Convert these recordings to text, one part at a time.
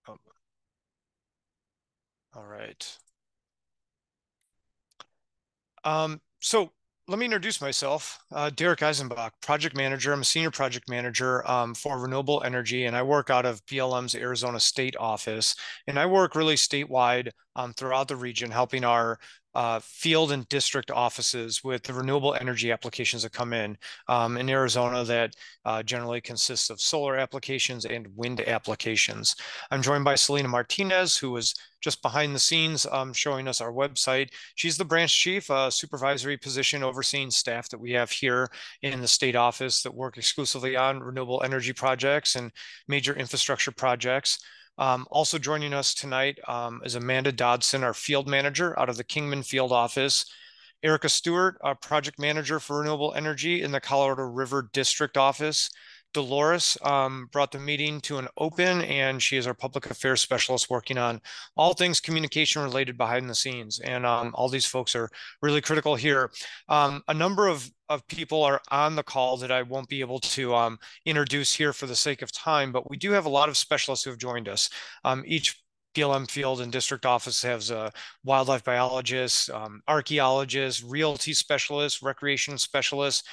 Oh, all right. So let me introduce myself. Derek Eisenbach, project manager. I'm a senior project manager for renewable energy, and I work out of BLM's Arizona State office. And I work really statewide throughout the region, helping our field and district offices with the renewable energy applications that come in Arizona that generally consists of solar applications and wind applications. I'm joined by Selena Martinez, who is just behind the scenes showing us our website. She's the branch chief, supervisory position overseeing staff that we have here in the state office that work exclusively on renewable energy projects and major infrastructure projects. Also joining us tonight is Amanda Dodson, our field manager out of the Kingman field office. Erica Stewart, project manager for renewable energy in the Colorado River District office. Dolores brought the meeting to an open, and she is our public affairs specialist working on all things communication related behind the scenes. And all these folks are really critical here. A number of people are on the call that I won't be able to introduce here for the sake of time, but we do have a lot of specialists who have joined us. Each BLM field and district office has a wildlife biologists, archaeologists, realty specialists, recreation specialists,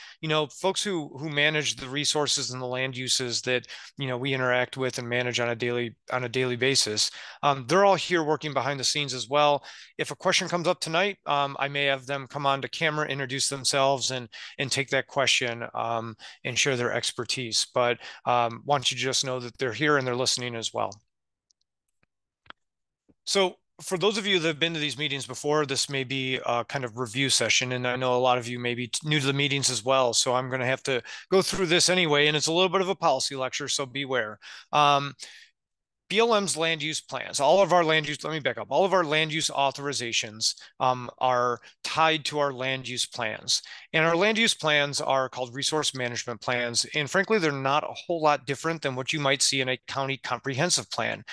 folks who manage the resources and the land uses that, we interact with and manage on a daily basis. They're all here working behind the scenes as well. If a question comes up tonight, I may have them come on to camera, introduce themselves and take that question and share their expertise. But want you to just know that they're here and they're listening as well. So for those of you that have been to these meetings before, this may be a kind of review session, and I know a lot of you may be new to the meetings as well. So I'm going to have to go through this anyway, and it's a little bit of a policy lecture, so beware. BLM's land use plans, all of our land use, let me back up, all of our land use authorizations are tied to our land use plans. And our land use plans are called resource management plans. And frankly, they're not a whole lot different than what you might see in a county comprehensive plan.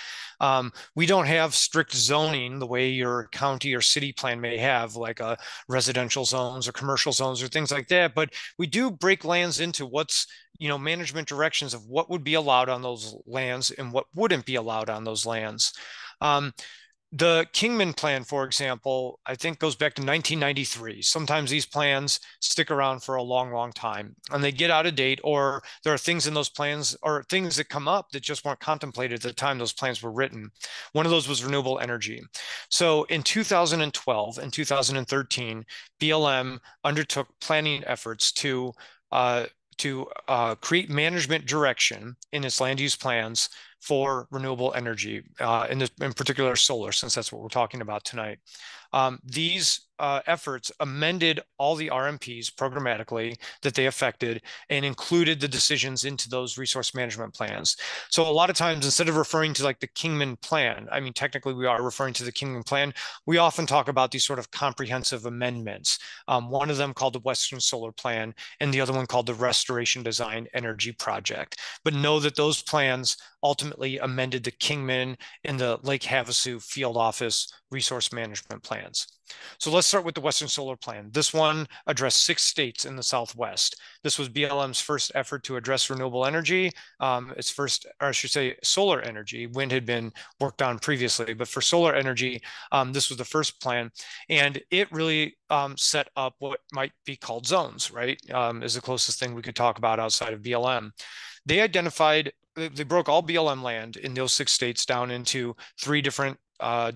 We don't have strict zoning the way your county or city plan may have, like residential zones or commercial zones or things like that. But we do break lands into what's management directions of what would be allowed on those lands and what wouldn't be allowed on those lands. The Kingman plan, for example, I think goes back to 1993. Sometimes these plans stick around for a long, long time and they get out of date, or there are things in those plans or things that come up that just weren't contemplated at the time those plans were written. One of those was renewable energy. So in 2012 and 2013, BLM undertook planning efforts to create management direction in its land use plans for renewable energy, in particular solar, since that's what we're talking about tonight. These efforts amended all the RMPs programmatically that they affected and included the decisions into those resource management plans. So a lot of times, instead of referring to like the Kingman plan, I mean, technically we are referring to the Kingman plan, we often talk about these sort of comprehensive amendments. One of them called the Western Solar Plan and the other one called the Restoration Design Energy Project. But know that those plans ultimately amended the Kingman and the Lake Havasu field office resource management plans. So let's start with the Western Solar Plan. This one addressed 6 states in the Southwest. This was BLM's first effort to address renewable energy. Its first, or I should say, solar energy. Wind had been worked on previously, but for solar energy, this was the first plan. And it really set up what might be called zones, right? Is the closest thing we could talk about outside of BLM. They broke all BLM land in those 6 states down into 3 different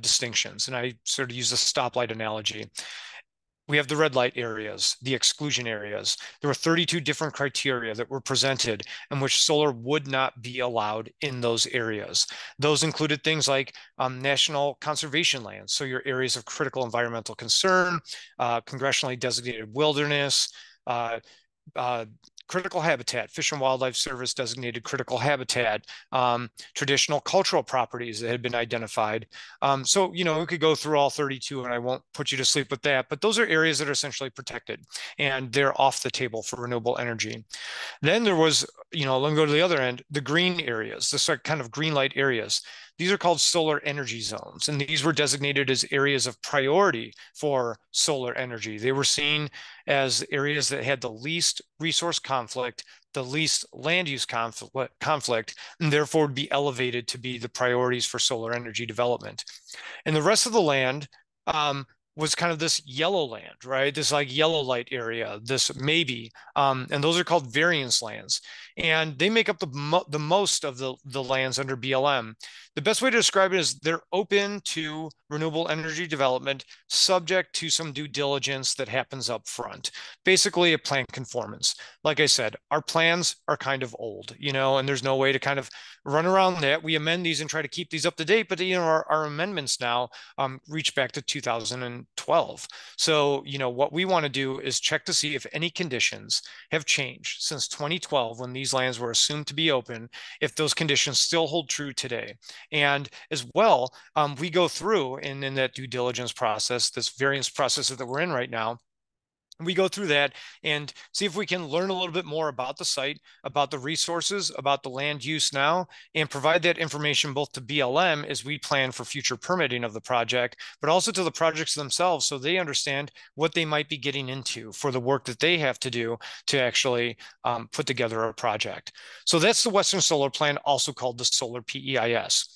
distinctions. And I sort of use a stoplight analogy. We have the red light areas, the exclusion areas. There were 32 different criteria that were presented in which solar would not be allowed in those areas. Those included things like national conservation lands, so your areas of critical environmental concern, congressionally designated wilderness, critical habitat, Fish and Wildlife Service designated critical habitat, traditional cultural properties that had been identified. So, we could go through all 32 and I won't put you to sleep with that, but those are areas that are essentially protected and they're off the table for renewable energy. Then there was, let me go to the other end, the green areas, the kind of green light areas. these are called solar energy zones. And these were designated as areas of priority for solar energy. They were seen as areas that had the least resource conflict, the least land use conflict, and therefore would be elevated to be the priorities for solar energy development. And the rest of the land was kind of this yellow land, right? This like yellow light area, this maybe, and those are called variance lands. And they make up the most of the lands under BLM. The best way to describe it is they're open to renewable energy development, subject to some due diligence that happens up front. Basically, a plan conformance. Like I said, our plans are kind of old, and there's no way to kind of run around that. We amend these and try to keep these up to date, but our amendments now reach back to 2012. So, what we want to do is check to see if any conditions have changed since 2012 when these lands were assumed to be open, if those conditions still hold true today. And as well, we go through in that due diligence process, this variance process that we're in right now, we go through that and see if we can learn a little bit more about the site, about the resources, about the land use now, and provide that information both to BLM as we plan for future permitting of the project, but also to the projects themselves so they understand what they might be getting into for the work that they have to do to actually put together a project. So that's the Western Solar Plan, also called the Solar PEIS.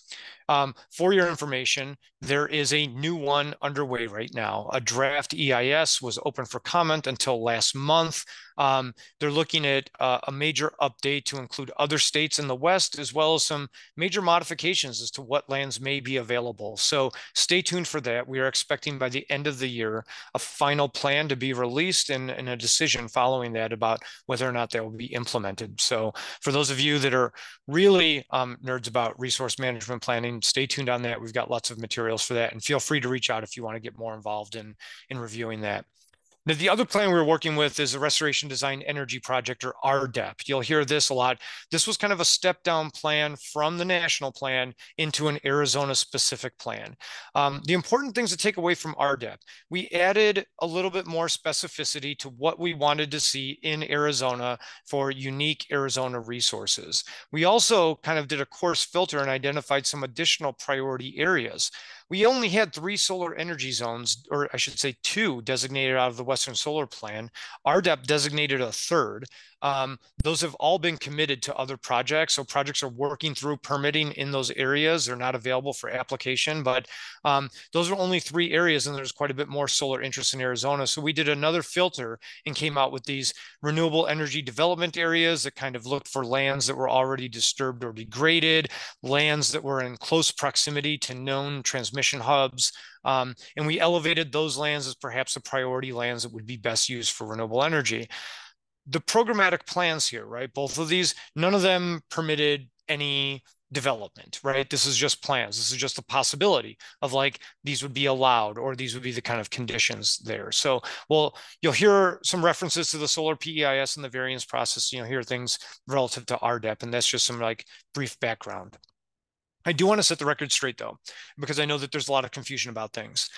For your information, there is a new one underway right now. A draft EIS was open for comment until last month. They're looking at a major update to include other states in the West, as well as some major modifications as to what lands may be available. So stay tuned for that. We are expecting by the end of the year a final plan to be released and a decision following that about whether or not that will be implemented. So for those of you that are really nerds about resource management planning, stay tuned on that. We've got lots of materials for that, and feel free to reach out if you want to get more involved in reviewing that. Now, the other plan we're working with is the Restoration Design Energy Project, or RDEP. You'll hear this a lot. This was kind of a step down plan from the national plan into an Arizona specific plan. The important things to take away from RDEP: we added a little bit more specificity to what we wanted to see in Arizona for unique Arizona resources. We also kind of did a coarse filter and identified some additional priority areas. We only had 3 solar energy zones, or I should say 2, designated out of the Western Solar Plan. RDEP designated a third. Those have all been committed to other projects. So projects are working through permitting in those areas. They're not available for application, but those are only 3 areas, and there's quite a bit more solar interest in Arizona. So we did another filter and came out with these renewable energy development areas that kind of looked for lands that were already disturbed or degraded, lands that were in close proximity to known transmission hubs. And we elevated those lands as perhaps the priority lands that would be best used for renewable energy. The programmatic plans here, right? Both of these, none of them permitted any development, right? This is just plans. This is just a possibility of like these would be allowed, or these would be the kind of conditions there. So, well, you'll hear some references to the solar PEIS and the variance process. Hear things relative to RDEP, and that's just some like brief background. I do want to set the record straight though, because I know that there's a lot of confusion about things.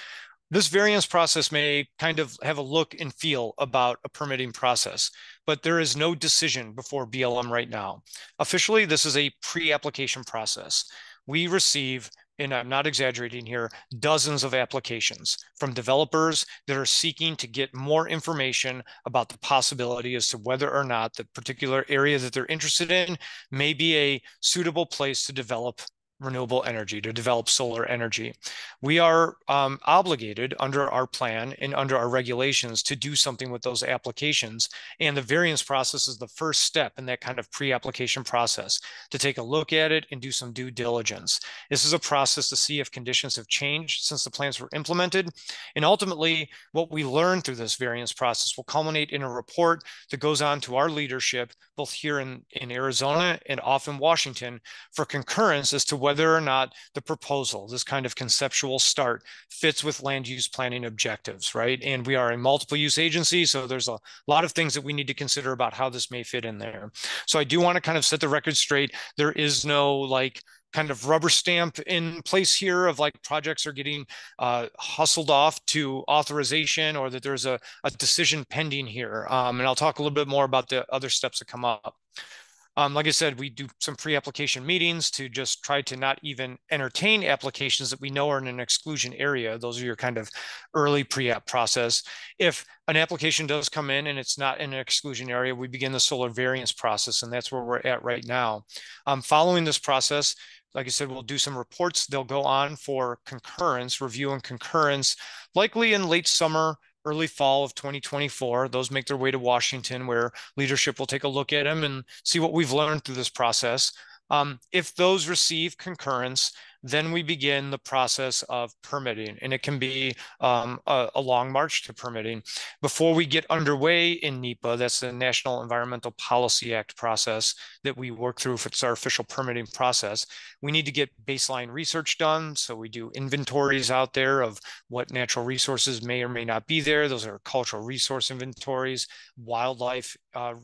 This variance process may kind of have a look and feel about a permitting process, but there is no decision before BLM right now. Officially, this is a pre-application process. We receive, and I'm not exaggerating here, dozens of applications from developers that are seeking to get more information about the possibility as to whether or not the particular area that they're interested in may be a suitable place to develop renewable energy, to develop solar energy. We are obligated under our plan and under our regulations to do something with those applications. And the variance process is the first step in that kind of pre-application process, to take a look at it and do some due diligence. This is a process to see if conditions have changed since the plans were implemented. And ultimately, what we learn through this variance process will culminate in a report that goes on to our leadership, both here in Arizona and off in Washington, for concurrence as to whether or not the proposal, this kind of conceptual start, fits with land use planning objectives, right? And we are a multiple use agency, so there's a lot of things that we need to consider about how this may fit in there. So I do want to kind of set the record straight. There is no like kind of rubber stamp in place here of like projects are getting hustled off to authorization, or that there's a decision pending here. And I'll talk a little bit more about the other steps that come up. Like I said, we do some pre-application meetings to just try to not even entertain applications that we know are in an exclusion area. Those are your kind of early pre-app process. If an application does come in and it's not in an exclusion area, we begin the solar variance process, and that's where we're at right now. Following this process, like I said, we'll do some reports. They'll go on for concurrence, review and concurrence, likely in late summer, early fall of 2024. Those make their way to Washington, where leadership will take a look at them and see what we've learned through this process. If those receive concurrence, then we begin the process of permitting, and it can be a long march to permitting. Before we get underway in NEPA, that's the National Environmental Policy Act process that we work through if it's our official permitting process. We need to get baseline research done. So we do inventories out there of what natural resources may or may not be there. Those are cultural resource inventories, wildlife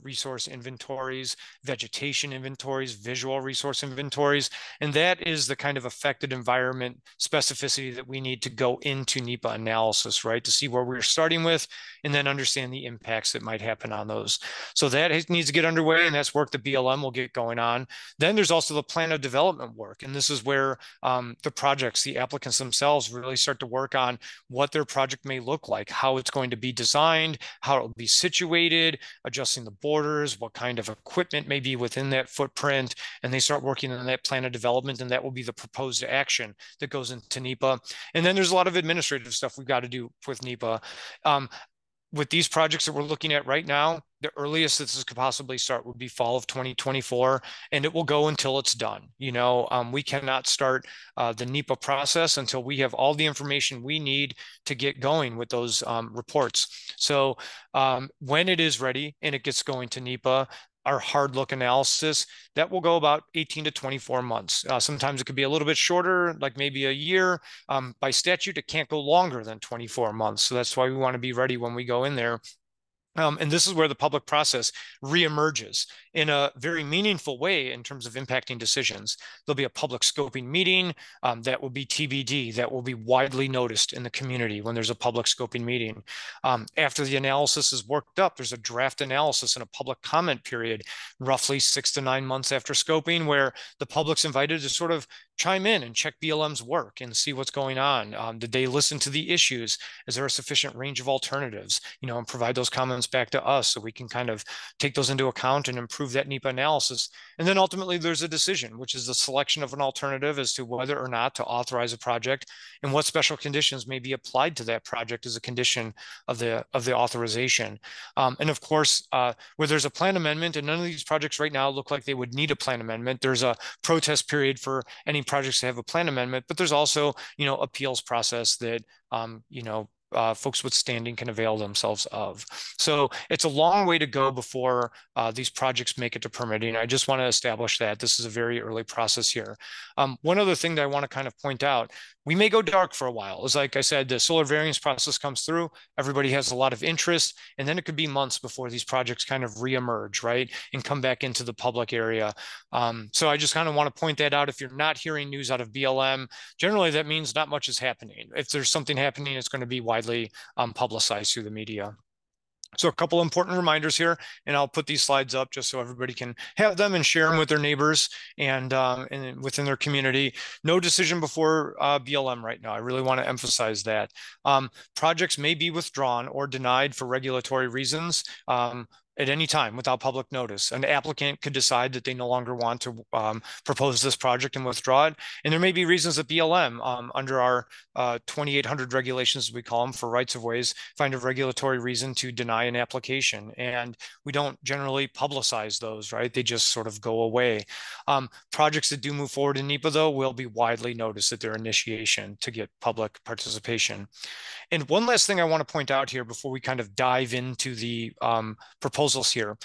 resource inventories, vegetation inventories, visual resource inventories. And that is the kind of affected environment specificity that we need to go into NEPA analysis, right? To see where we're starting with and then understand the impacts that might happen on those. So that needs to get underway, and that's work the BLM will get going on. Then there's also the plan of development work. And this is where the projects, the applicants themselves really start to work on what their project may look like, how it's going to be designed, how it will be situated, adjusting the borders, what kind of equipment may be within that footprint. And they start working on that plan of development, and that will be the proposed action that goes into NEPA. And then there's a lot of administrative stuff we've got to do with NEPA. With these projects that we're looking at right now, the earliest this could possibly start would be fall of 2024, and it will go until it's done. We cannot start the NEPA process until we have all the information we need to get going with those reports. So when it is ready and it gets going to NEPA, our hard look analysis, that will go about 18 to 24 months. Sometimes it could be a little bit shorter, like maybe a year. By statute, it can't go longer than 24 months. So that's why we want to be ready when we go in there. And this is where the public process reemerges in a very meaningful way in terms of impacting decisions. There'll be a public scoping meeting that will be TBD, that will be widely noticed in the community when there's a public scoping meeting. After the analysis is worked up, there's a draft analysis and a public comment period, roughly 6 to 9 months after scoping, where the public's invited to sort of chime in and check BLM's work and see what's going on. Did they listen to the issues? Is there a sufficient range of alternatives? And provide those comments back to us so we can kind of take those into account and improve that NEPA analysis. And then ultimately there's a decision, which is the selection of an alternative as to whether or not to authorize a project and what special conditions may be applied to that project as a condition of the authorization. And of course, where there's a plan amendment, and none of these projects right now look like they would need a plan amendment, there's a protest period for any projects that have a plan amendment, but there's also, appeals process that, folks with standing can avail themselves of. So it's a long way to go before these projects make it to permitting. I just want to establish that this is a very early process here. One other thing that I want to kind of point out, we may go dark for a while. It's like I said, the solar variance process comes through, everybody has a lot of interest, and then it could be months before these projects kind of reemerge, right, and come back into the public area. So I just kind of want to point that out. If you're not hearing news out of BLM, generally that means not much is happening. If there's something happening, it's going to be widely publicized through the media. So a couple important reminders here, and I'll put these slides up just so everybody can have them and share them with their neighbors and within their community. No decision before BLM right now. I really want to emphasize that. Projects may be withdrawn or denied for regulatory reasons at any time without public notice. An applicant could decide that they no longer want to propose this project and withdraw it. And there may be reasons that BLM, under our 2800 regulations, as we call them, for rights of ways, find a regulatory reason to deny an application. And we don't generally publicize those, right? They just sort of go away. Projects that do move forward in NEPA, though, will be widely noticed at their initiation to get public participation. And one last thing I want to point out here before we kind of dive into the proposals here.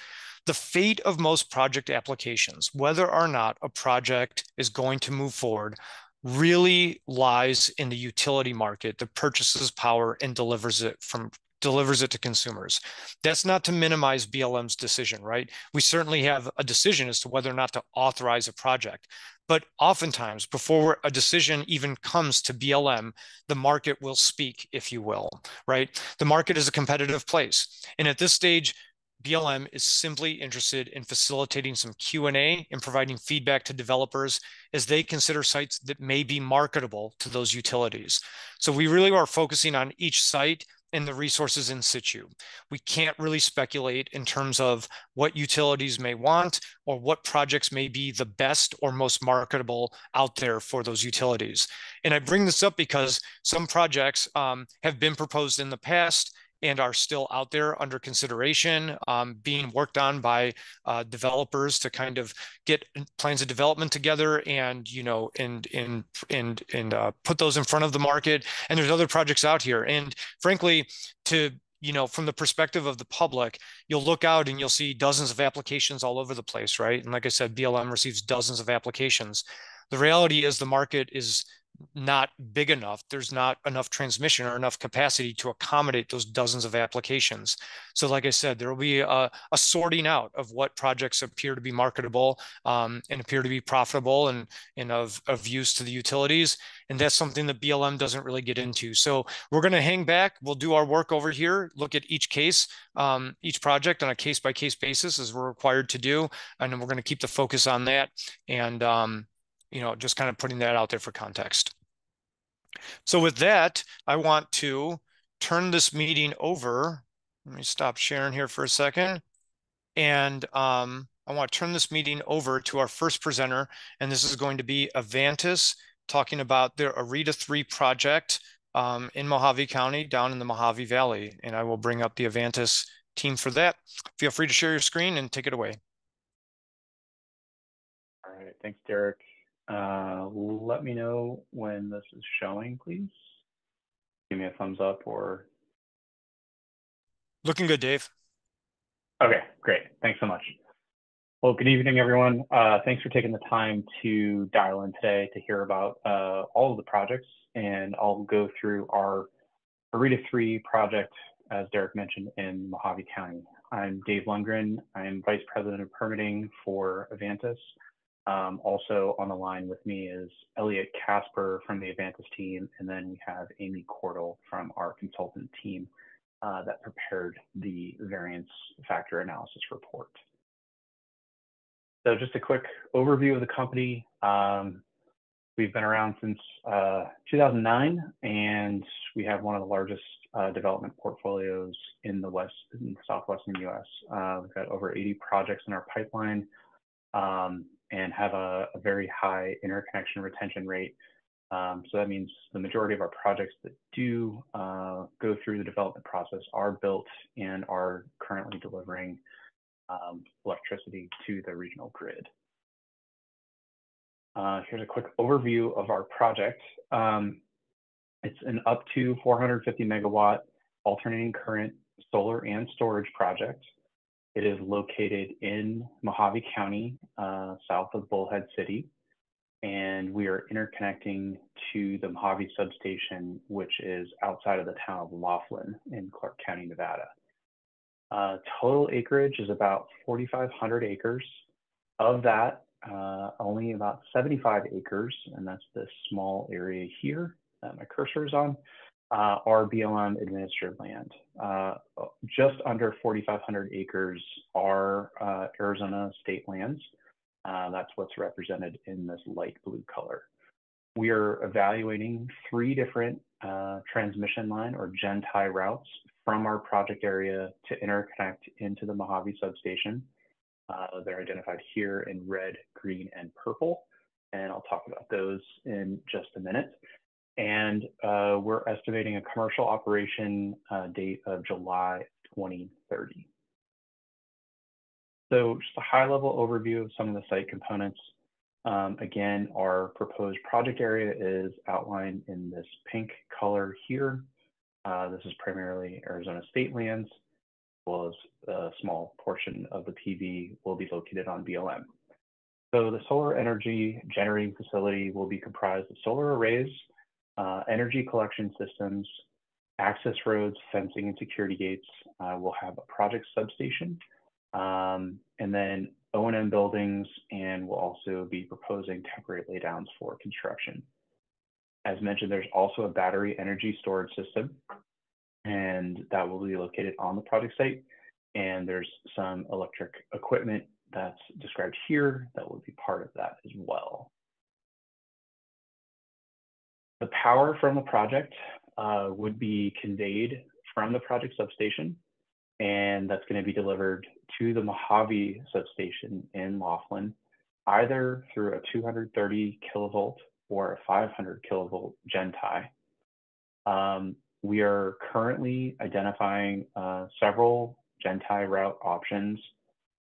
The fate of most project applications, whether or not a project is going to move forward, really lies in the utility market that purchases power and delivers it to consumers. That's not to minimize BLM's decision, right? We certainly have a decision as to whether or not to authorize a project. But oftentimes, before a decision even comes to BLM, the market will speak, if you will, right? The market is a competitive place. And at this stage, BLM is simply interested in facilitating some Q&A and providing feedback to developers as they consider sites that may be marketable to those utilities. So we really are focusing on each site and the resources in situ. We can't really speculate in terms of what utilities may want or what projects may be the best or most marketable out there for those utilities. And I bring this up because some projects have been proposed in the past and are still out there under consideration, being worked on by developers to kind of get plans of development together and put those in front of the market. And there's other projects out here. And frankly, from the perspective of the public, you'll look out and you'll see dozens of applications all over the place, right? And like I said, BLM receives dozens of applications. The reality is the market is not big enough. There's not enough transmission or enough capacity to accommodate those dozens of applications. So like I said, there will be a sorting out of what projects appear to be marketable and appear to be profitable and of use to the utilities. And that's something that BLM doesn't really get into. So we're going to hang back. We'll do our work over here, look at each case, each project on a case-by-case basis as we're required to do. And then we're going to keep the focus on that. And just kind of putting that out there for context. So with that, I want to turn this meeting over. Let me stop sharing here for a second. And I want to turn this meeting over to our first presenter. And this is going to be Variances talking about their Arida 3 project in Mojave County down in the Mojave Valley. And I will bring up the Variances team for that. Feel free to share your screen and take it away. All right, thanks, Derek. Let me know when this is showing, please. Give me a thumbs up or... Looking good, Dave. Okay, great. Thanks so much. Well, good evening, everyone. Thanks for taking the time to dial in today to hear about all of the projects, and I'll go through our Arida 3 project, as Derek mentioned, in Mojave County. I'm Dave Lundgren. I'm Vice President of Permitting for Variances. Also on the line with me is Elliot Casper from the Variances team, and then we have Amy Cordell from our consultant team that prepared the variance factor analysis report. So just a quick overview of the company. We've been around since 2009, and we have one of the largest development portfolios in the southwestern U.S. We've got over 80 projects in our pipeline. And have a very high interconnection retention rate. So that means the majority of our projects that do go through the development process are built and are currently delivering electricity to the regional grid. Here's a quick overview of our project. It's an up to 450 megawatt alternating current solar and storage project. It is located in Mojave County, south of Bullhead City, and we are interconnecting to the Mojave substation, which is outside of the town of Laughlin in Clark County, Nevada. Total acreage is about 4,500 acres. Of that, only about 75 acres, and that's this small area here that my cursor is on, are BLM administered land. Just under 4,500 acres are Arizona state lands. That's what's represented in this light blue color. We are evaluating 3 different transmission line or gen-tie routes from our project area to interconnect into the Mojave substation. They're identified here in red, green, and purple, and I'll talk about those in just a minute. And we're estimating a commercial operation date of July 2030. So just a high-level overview of some of the site components. Again, our proposed project area is outlined in this pink color here. This is primarily Arizona state lands, as well as a small portion of the PV will be located on BLM. So the solar energy generating facility will be comprised of solar arrays, energy collection systems, access roads, fencing, and security gates. We'll have a project substation, and then O&M buildings, and we'll also be proposing temporary laydowns for construction. As mentioned, there's also a battery energy storage system, and that will be located on the project site. and there's some electric equipment that's described here that would be part of that as well. The power from the project would be conveyed from the project substation, and that's going to be delivered to the Mojave substation in Laughlin, either through a 230 kilovolt or a 500 kilovolt gen tie. We are currently identifying several gen tie route options,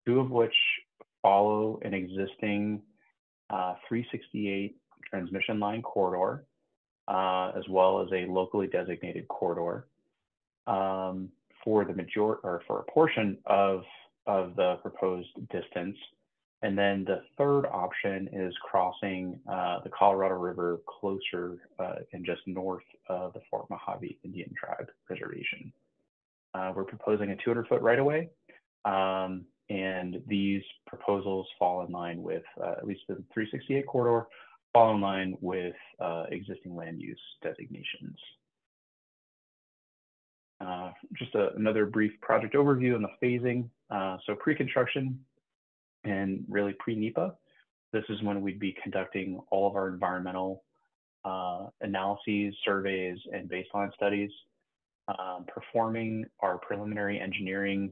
two of which follow an existing 368 transmission line corridor, as well as a locally designated corridor. For the majority, or for a portion of the proposed distance. And then the third option is crossing the Colorado River closer and just north of the Fort Mojave Indian Tribe Reservation. We're proposing a 200-foot right-of-way, and these proposals fall in line with, at least the 368 corridor, fall in line with existing land use designations. Just another brief project overview on the phasing. So pre-construction and really pre-NEPA, this is when we'd be conducting all of our environmental analyses, surveys, and baseline studies, performing our preliminary engineering,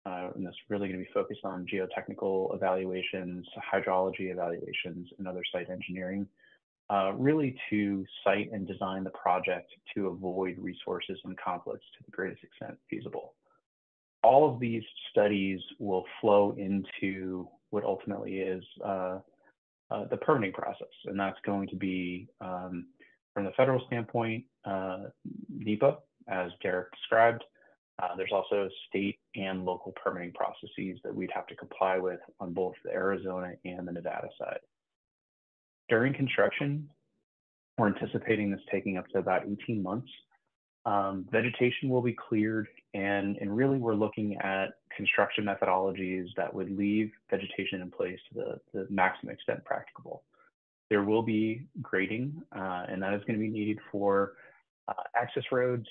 and that's really going to be focused on geotechnical evaluations, hydrology evaluations, and other site engineering, really to site and design the project to avoid resources and conflicts to the greatest extent feasible. All of these studies will flow into what ultimately is the permitting process, and that's going to be, from the federal standpoint, NEPA, as Derek described. There's also state and local permitting processes that we'd have to comply with on both the Arizona and the Nevada side. During construction, we're anticipating this taking up to about 18 months. Vegetation will be cleared, and really we're looking at construction methodologies that would leave vegetation in place to the maximum extent practicable. There will be grading, and that is going to be needed for access roads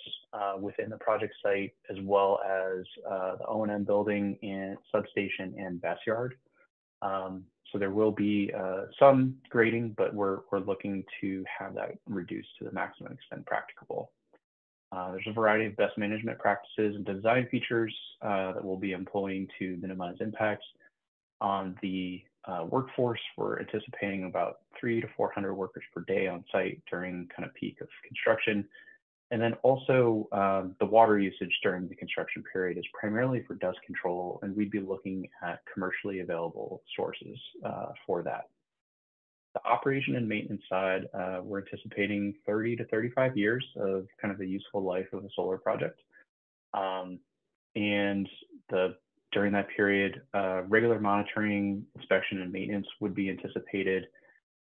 within the project site, as well as the O&M building and substation and best yard. So there will be some grading, but we're looking to have that reduced to the maximum extent practicable. There's a variety of best management practices and design features that we'll be employing to minimize impacts on the workforce. We're anticipating about 300 to 400 workers per day on site during kind of peak of construction. And then also the water usage during the construction period is primarily for dust control, and we'd be looking at commercially available sources for that. The operation and maintenance side, we're anticipating 30 to 35 years of kind of the useful life of a solar project. And during that period, regular monitoring, inspection, and maintenance would be anticipated,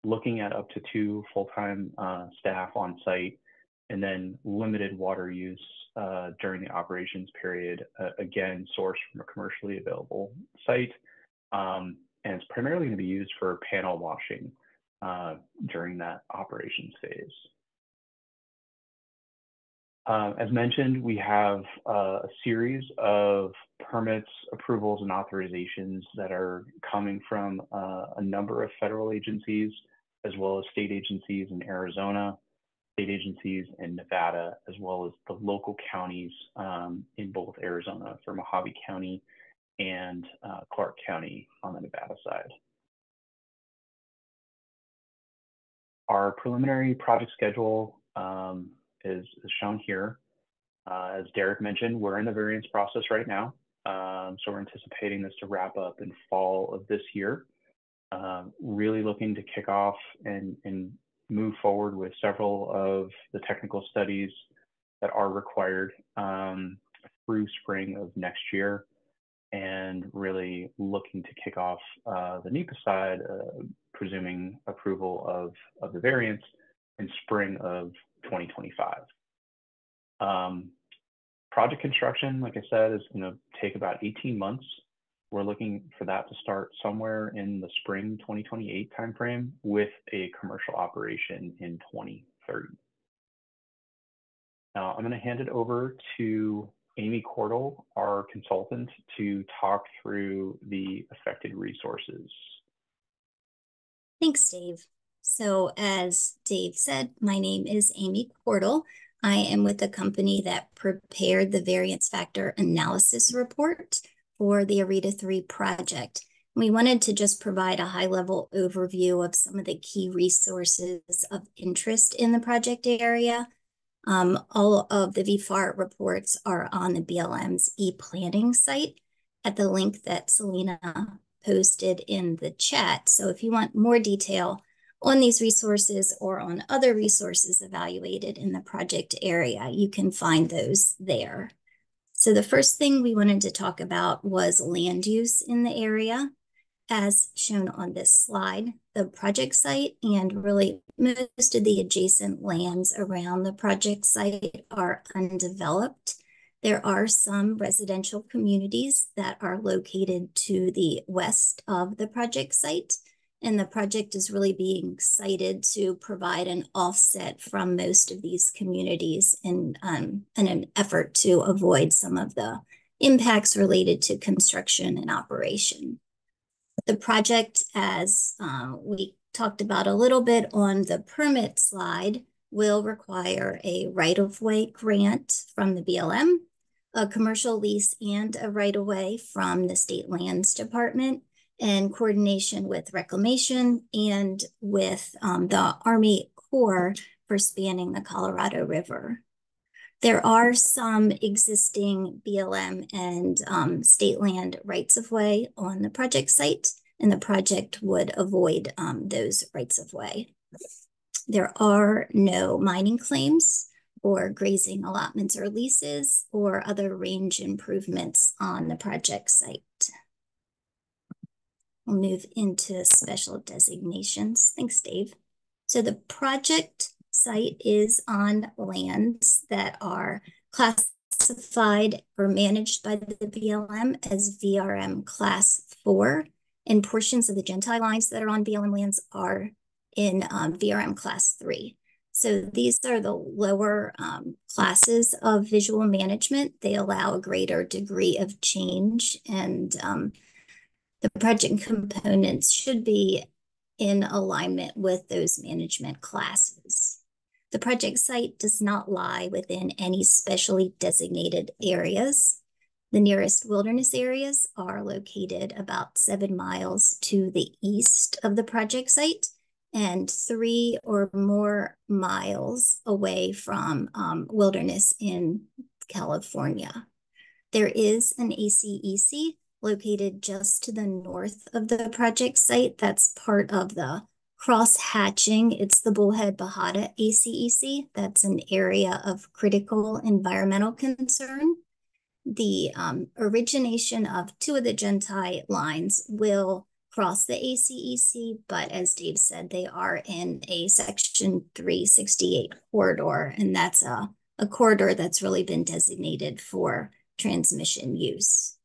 looking at up to 2 full-time staff on site, and then limited water use during the operations period, again, sourced from a commercially available site. And it's primarily going to be used for panel washing during that operations phase. As mentioned, we have a series of permits, approvals, and authorizations that are coming from a number of federal agencies, as well as state agencies in Arizona, state agencies in Nevada, as well as the local counties in both Arizona for Mojave County and Clark County on the Nevada side. Our preliminary project schedule is shown here. As Derek mentioned, we're in the variance process right now. So we're anticipating this to wrap up in fall of this year. Really looking to kick off and move forward with several of the technical studies that are required through spring of next year, and really looking to kick off the NEPA side, presuming approval of the variance in spring of 2025. Project construction, like I said, is going to take about 18 months. We're looking for that to start somewhere in the spring 2028 timeframe, with a commercial operation in 2030. Now I'm going to hand it over to Amy Cordell, our consultant, to talk through the affected resources. Thanks, Dave. So as Dave said, my name is Amy Cordell. I am with the company that prepared the variance factor analysis report for the Arida 3 project. We wanted to just provide a high-level overview of some of the key resources of interest in the project area. All of the VFAR reports are on the BLM's e-planning site at the link that Selena posted in the chat. So if you want more detail on these resources or on other resources evaluated in the project area, you can find those there. So the first thing we wanted to talk about was land use in the area. As shown on this slide, the project site and really most of the adjacent lands around the project site are undeveloped. There are some residential communities that are located to the west of the project site, and the project is really being sited to provide an offset from most of these communities in an effort to avoid some of the impacts related to construction and operation. The project, as we talked about a little bit on the permit slide, will require a right-of-way grant from the BLM, a commercial lease, and a right-of-way from the State Lands Department, in coordination with Reclamation and with the Army Corps for spanning the Colorado River. There are some existing BLM and state land rights-of-way on the project site, and the project would avoid those rights-of-way. There are no mining claims or grazing allotments or leases or other range improvements on the project site. We'll move into special designations. Thanks, Dave. So the project site is on lands that are classified or managed by the BLM as VRM Class 4, and portions of the Gentile lines that are on BLM lands are in VRM Class 3. So these are the lower classes of visual management. They allow a greater degree of change, and the project components should be in alignment with those management classes. The project site does not lie within any specially designated areas. The nearest wilderness areas are located about 7 miles to the east of the project site and 3 or more miles away from wilderness in California. There is an ACEC located just to the north of the project site. That's part of the cross-hatching. It's the Bullhead Bajada ACEC. That's an area of critical environmental concern. The origination of 2 of the Gentile lines will cross the ACEC, but as Dave said, they are in a Section 368 corridor, and that's a corridor that's really been designated for transmission use.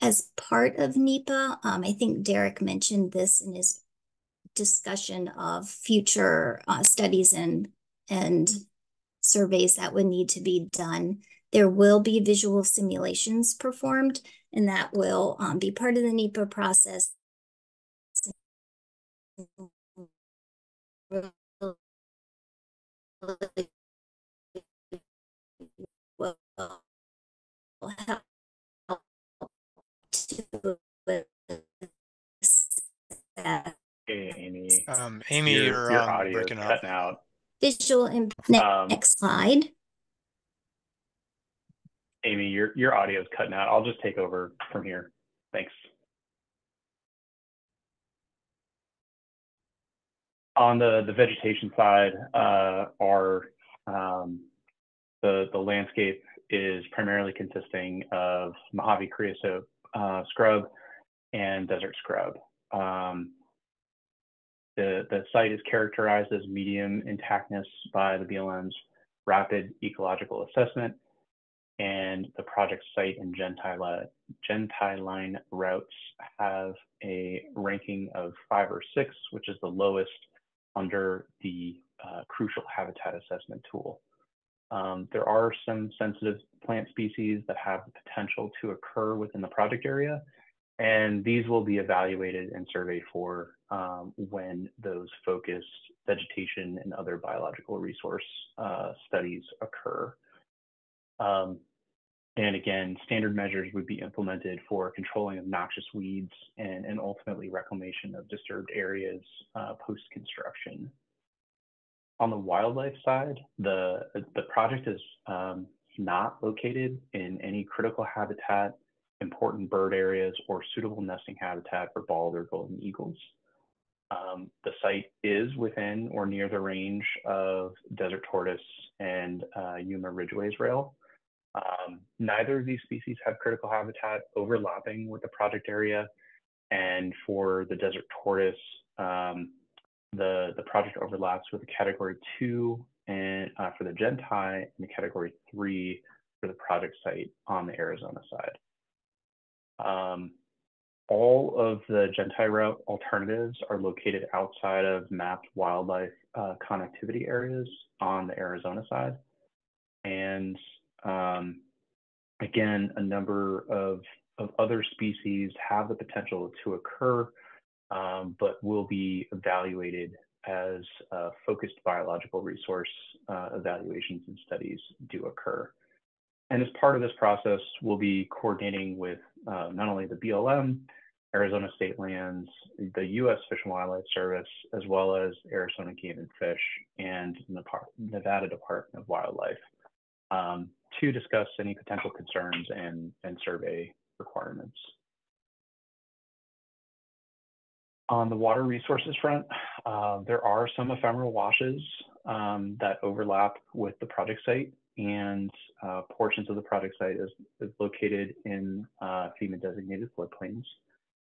As part of NEPA, I think Derek mentioned this in his discussion of future studies and surveys that would need to be done. There will be visual simulations performed, and that will be part of the NEPA process. Hey, Amy. Amy, your audio is breaking up. cutting out. Visual next slide. Amy, your audio is cutting out. I'll just take over from here. Thanks. On the vegetation side, the landscape is primarily consisting of Mojave creosote scrub and desert scrub. The site is characterized as medium intactness by the BLM's rapid ecological assessment, and the project site and Gentile line routes have a ranking of 5 or 6, which is the lowest under the crucial habitat assessment tool. There are some sensitive plant species that have the potential to occur within the project area, and these will be evaluated and surveyed for when those focused vegetation and other biological resource studies occur. And again, standard measures would be implemented for controlling of noxious weeds and ultimately reclamation of disturbed areas post-construction. On the wildlife side, the project is not located in any critical habitat, important bird areas, or suitable nesting habitat for bald or golden eagles. The site is within or near the range of desert tortoise and Yuma ridgeways rail. Neither of these species have critical habitat overlapping with the project area. And for the desert tortoise, the project overlaps with the category 2 and for the Gentai and the category 3 for the project site on the Arizona side. All of the Gentai route alternatives are located outside of mapped wildlife connectivity areas on the Arizona side. And again, a number of other species have the potential to occur, but will be evaluated as focused biological resource evaluations and studies do occur. And as part of this process, we'll be coordinating with not only the BLM, Arizona State Lands, the U.S. Fish and Wildlife Service, as well as Arizona Game and Fish and Nevada Department of Wildlife to discuss any potential concerns and survey requirements. On the water resources front, there are some ephemeral washes that overlap with the project site, and portions of the project site is located in FEMA designated floodplains.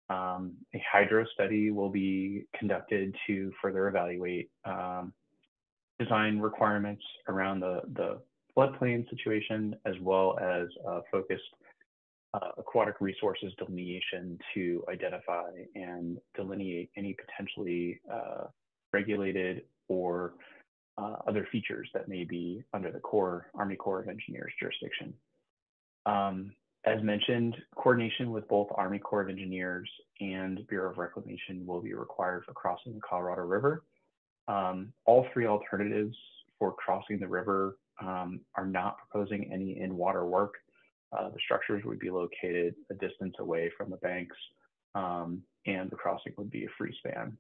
A hydro study will be conducted to further evaluate design requirements around the floodplain situation, as well as focused aquatic resources delineation to identify and delineate any potentially regulated or other features that may be under the Army Corps of Engineers jurisdiction. As mentioned, coordination with both Army Corps of Engineers and Bureau of Reclamation will be required for crossing the Colorado River. All three alternatives for crossing the river are not proposing any in-water work. The structures would be located a distance away from the banks, and the crossing would be a free span.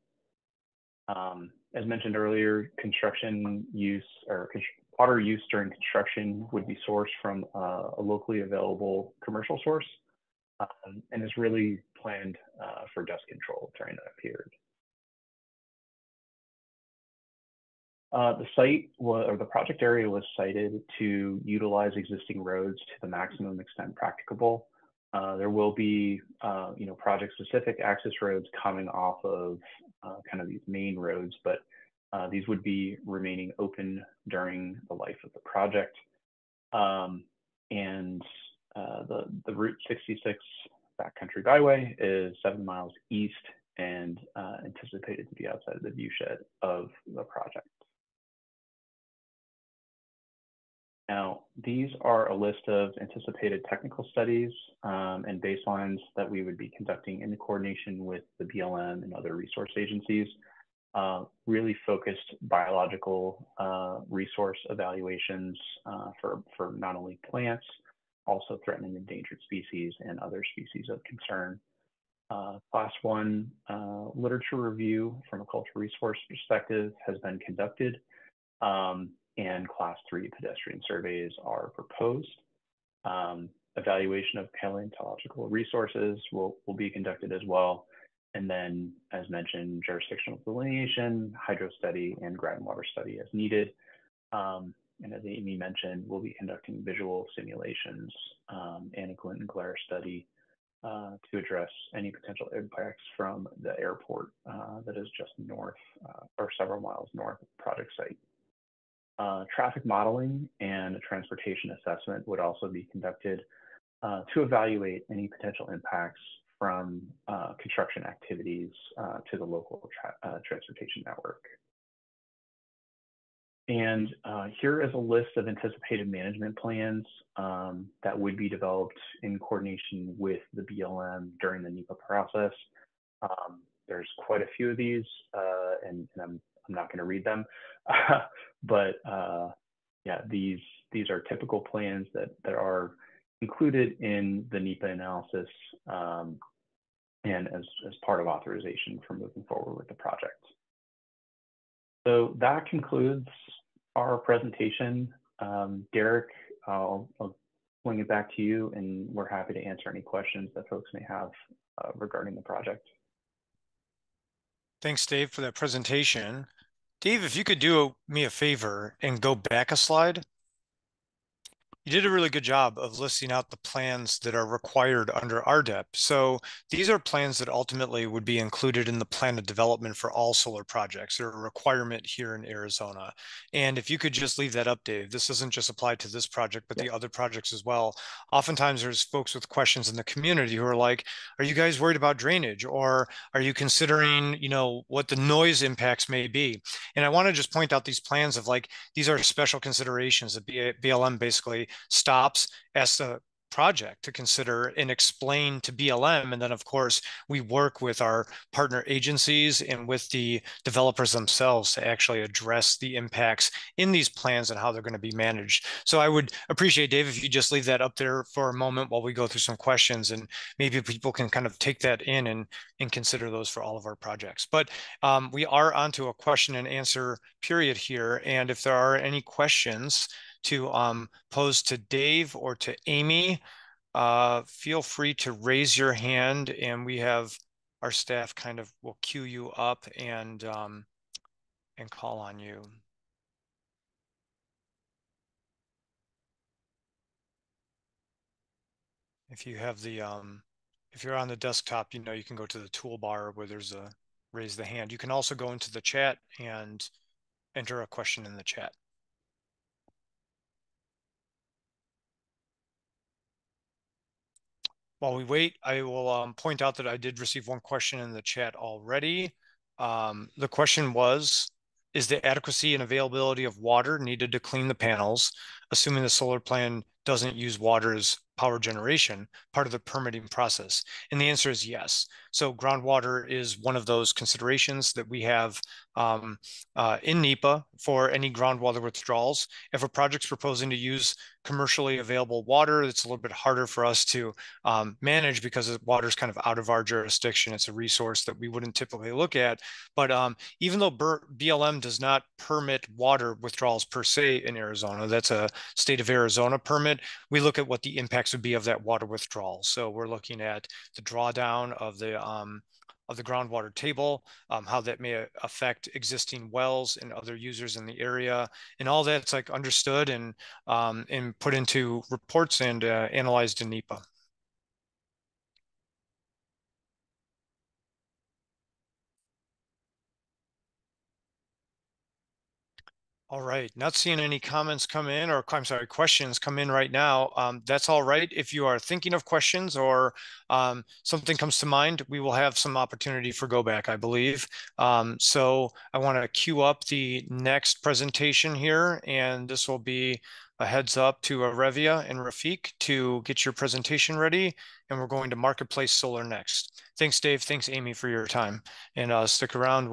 As mentioned earlier, construction use or water use during construction would be sourced from a locally available commercial source, and is really planned for dust control during that period. The site or the project area was sited to utilize existing roads to the maximum extent practicable. There will be, project-specific access roads coming off of kind of these main roads, but these would be remaining open during the life of the project. And the Route 66 backcountry byway is 7 miles east and anticipated to be outside of the viewshed of the project. Now, these are a list of anticipated technical studies and baselines that we would be conducting in coordination with the BLM and other resource agencies, really focused biological resource evaluations for not only plants, also threatened and endangered species and other species of concern. Class 1 literature review from a cultural resource perspective has been conducted. And Class 3 pedestrian surveys are proposed. Evaluation of paleontological resources will be conducted as well. And then, as mentioned, jurisdictional delineation, hydro study, and groundwater study as needed. And as Amy mentioned, we'll be conducting visual simulations and a glint and glare study to address any potential impacts from the airport that is just north or several miles north of the project site. Traffic modeling and a transportation assessment would also be conducted to evaluate any potential impacts from construction activities to the local transportation network. And here is a list of anticipated management plans that would be developed in coordination with the BLM during the NEPA process. There's quite a few of these, and I'm not going to read them, but yeah, these are typical plans that are included in the NEPA analysis and as part of authorization for moving forward with the project. So that concludes our presentation. Derek, I'll swing it back to you, and we're happy to answer any questions that folks may have regarding the project. Thanks, Dave, for that presentation. Dave, if you could do me a favor and go back a slide. You did a really good job of listing out the plans that are required under RDEP. So these are plans that ultimately would be included in the plan of development for all solar projects. They're a requirement here in Arizona. And if you could just leave that up, Dave, this doesn't just apply to this project, but the other projects as well. Oftentimes there's folks with questions in the community who are like, are you guys worried about drainage? Or are you considering, what the noise impacts may be? And I want to just point out these plans of like, these are special considerations that BLM basically stops, asks the project to consider and explain to BLM. And then, of course, we work with our partner agencies and with the developers themselves to actually address the impacts in these plans and how they're going to be managed. So I would appreciate, Dave, if you just leave that up there for a moment while we go through some questions, and maybe people can kind of take that in and consider those for all of our projects. But we are onto a question and answer period here. And if there are any questions to pose to Dave or to Amy, feel free to raise your hand, and we have our staff kind of will queue you up and call on you. If you have the if you're on the desktop, you can go to the toolbar where there's a raise the hand. You can also go into the chat and enter a question in the chat. While we wait, I will point out that I did receive one question in the chat already. The question was, is the adequacy and availability of water needed to clean the panels, assuming the solar plan doesn't use water as power generation, part of the permitting process? And the answer is yes. So groundwater is one of those considerations that we have in NEPA for any groundwater withdrawals. If a project's proposing to use commercially available water, it's a little bit harder for us to manage because water is kind of out of our jurisdiction. It's a resource that we wouldn't typically look at. But even though BLM does not permit water withdrawals per se in Arizona, that's a state of Arizona permit, we look at what the impacts would be of that water withdrawal. So we're looking at the drawdown of the groundwater table, how that may affect existing wells and other users in the area, and all that's like understood and put into reports and analyzed in NEPA. All right, not seeing any comments come in, or I'm sorry, questions come in right now. That's all right. If you are thinking of questions or something comes to mind, we will have some opportunity for go back, I believe. So I want to queue up the next presentation here, and this will be a heads up to Arevia and Rafiq to get your presentation ready, and we're going to Marketplace Solar next. Thanks, Dave. Thanks, Amy, for your time, and stick around.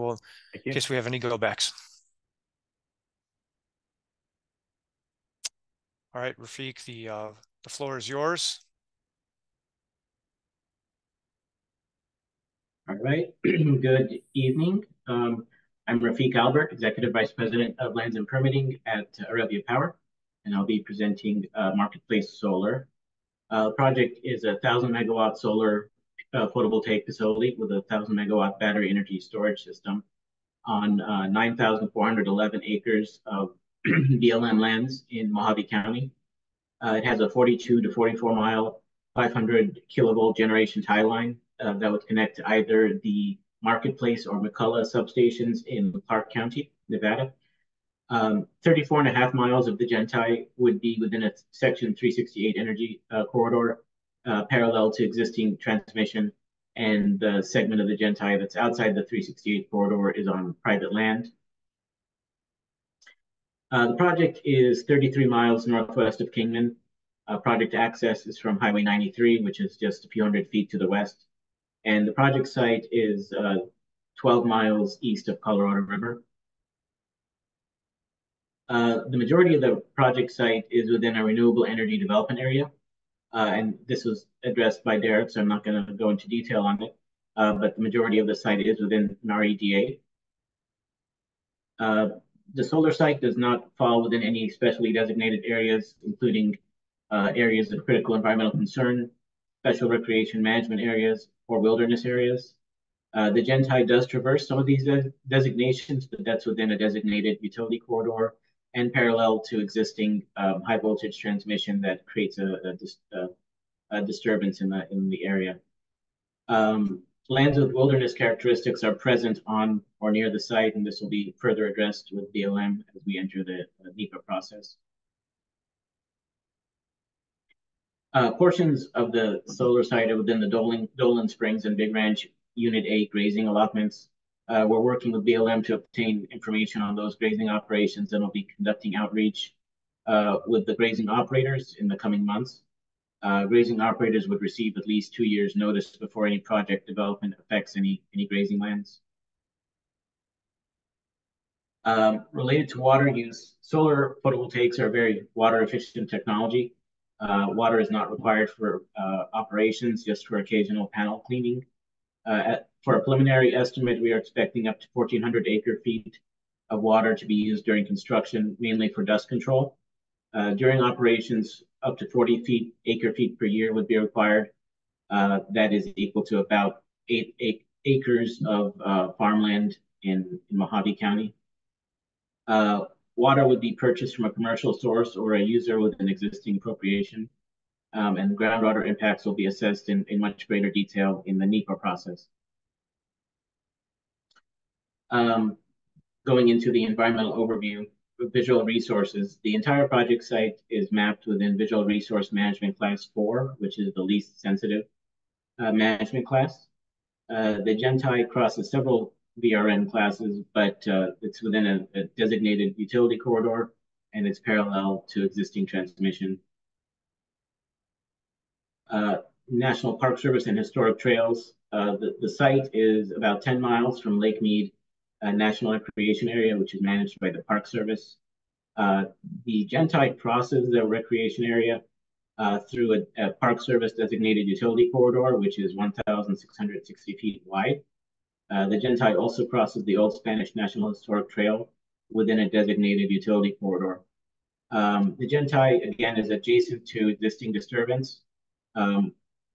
In case we have any go backs. All right, Rafiq, the floor is yours. All right, good evening. I'm Rafiq Albert, Executive Vice President of Lands and Permitting at Arevia Power, and I'll be presenting Marketplace Solar. The project is a 1,000-megawatt solar photovoltaic facility with a 1,000-megawatt battery energy storage system on 9,411 acres of BLM lands in Mojave County. It has a 42 to 44 mile, 500 kilovolt generation tie line that would connect to either the Marketplace or McCullough substations in Clark County, Nevada. 34 and a half miles of the gen tie would be within a Section 368 energy corridor, parallel to existing transmission, and the segment of the gen tie that's outside the 368 corridor is on private land. The project is 33 miles northwest of Kingman. Project access is from Highway 93, which is just a few hundred feet to the west. And the project site is 12 miles east of Colorado River. The majority of the project site is within a renewable energy development area. And this was addressed by Derek, so I'm not going to go into detail on it. But the majority of the site is within an REDA. The solar site does not fall within any specially designated areas, including areas of critical environmental concern, special recreation management areas, or wilderness areas. The Gentai does traverse some of these designations, but that's within a designated utility corridor and parallel to existing high voltage transmission that creates a disturbance in the area. Lands with wilderness characteristics are present on or near the site, and this will be further addressed with BLM as we enter the NEPA process. Portions of the solar site are within the Dolan Springs and Big Ranch Unit 8 grazing allotments. We're working with BLM to obtain information on those grazing operations, and we'll be conducting outreach with the grazing operators in the coming months. Grazing operators would receive at least 2 years notice before any project development affects any grazing lands. Related to water use, solar photovoltaics are very water efficient technology. Water is not required for operations, just for occasional panel cleaning. For a preliminary estimate, we are expecting up to 1,400 acre-feet of water to be used during construction, mainly for dust control. During operations, up to 40 acre-feet per year would be required. That is equal to about 8 acres of farmland in Mojave County. Water would be purchased from a commercial source or a user with an existing appropriation, and groundwater impacts will be assessed in much greater detail in the NEPA process. Going into the environmental overview, visual resources, the entire project site is mapped within Visual Resource Management Class 4, which is the least sensitive management class. The Gentai crosses several VRN classes, but it's within a designated utility corridor, and it's parallel to existing transmission. National Park Service and historic trails. The site is about 10 miles from Lake Mead National Recreation Area, which is managed by the Park Service. The Gentai crosses the recreation area through a Park Service designated utility corridor, which is 1,660 feet wide. The Gentai also crosses the Old Spanish National Historic Trail within a designated utility corridor. The Gentai, again, is adjacent to existing disturbance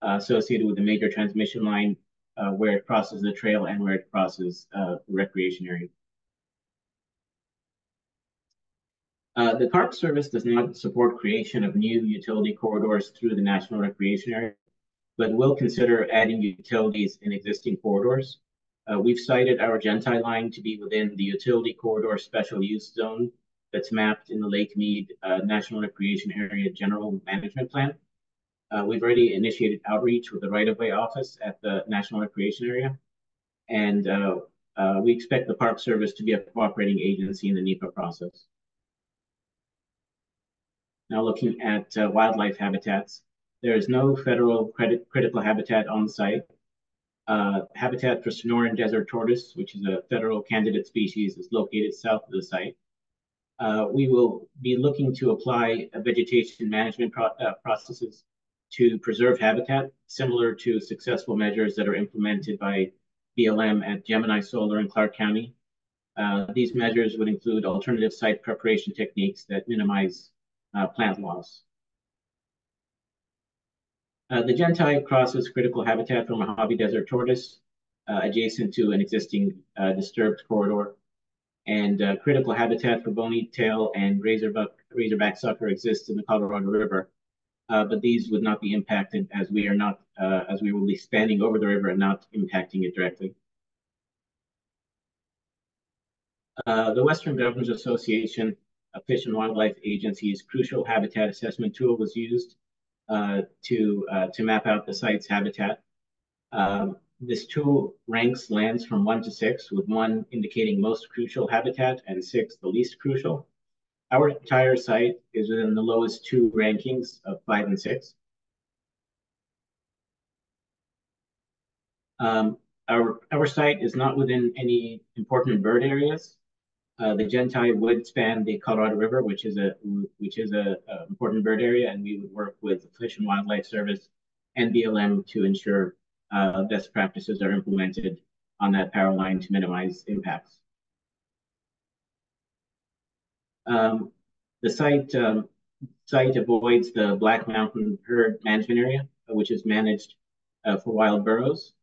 associated with the major transmission line where it crosses the trail and where it crosses the recreation area. The Park Service does not support creation of new utility corridors through the National Recreation Area, but will consider adding utilities in existing corridors. We've cited our Gentai line to be within the utility corridor special use zone that's mapped in the Lake Mead National Recreation Area General Management Plan. We've already initiated outreach with the right-of-way office at the National Recreation Area, and we expect the Park Service to be a cooperating agency in the NEPA process. Now looking at wildlife habitats, there is no federal critical habitat on site. Habitat for Sonoran desert tortoise, which is a federal candidate species, is located south of the site. We will be looking to apply vegetation management processes to preserve habitat, similar to successful measures that are implemented by BLM at Gemini Solar in Clark County. These measures would include alternative site preparation techniques that minimize plant loss. The Gentai crosses critical habitat for Mojave desert tortoise adjacent to an existing disturbed corridor, and critical habitat for bony tail and razorback sucker exists in the Colorado River, but these would not be impacted as we will be spanning over the river and not impacting it directly. The Western Governors Association, a Fish and Wildlife Agency's crucial habitat assessment tool was used to map out the site's habitat. This tool ranks lands from 1 to 6, with 1 indicating most crucial habitat and 6 the least crucial. Our entire site is within the lowest two rankings of 5 and 6. Our site is not within any important bird areas. The Gentai would span the Colorado River, which is a important bird area, and we would work with the Fish and Wildlife Service and BLM to ensure best practices are implemented on that power line to minimize impacts. The site avoids the Black Mountain Herd Management Area, which is managed for wild burros.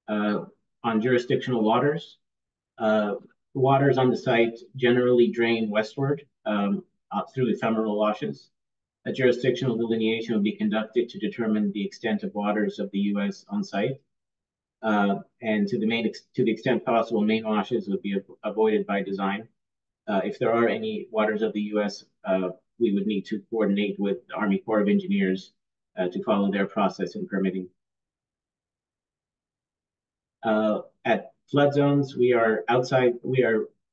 On jurisdictional waters, waters on the site generally drain westward through ephemeral washes. A jurisdictional delineation will be conducted to determine the extent of waters of the U.S. on site. And to the extent possible, main washes would be avoided by design. If there are any waters of the U.S., we would need to coordinate with the Army Corps of Engineers to follow their process in permitting. At flood zones, we are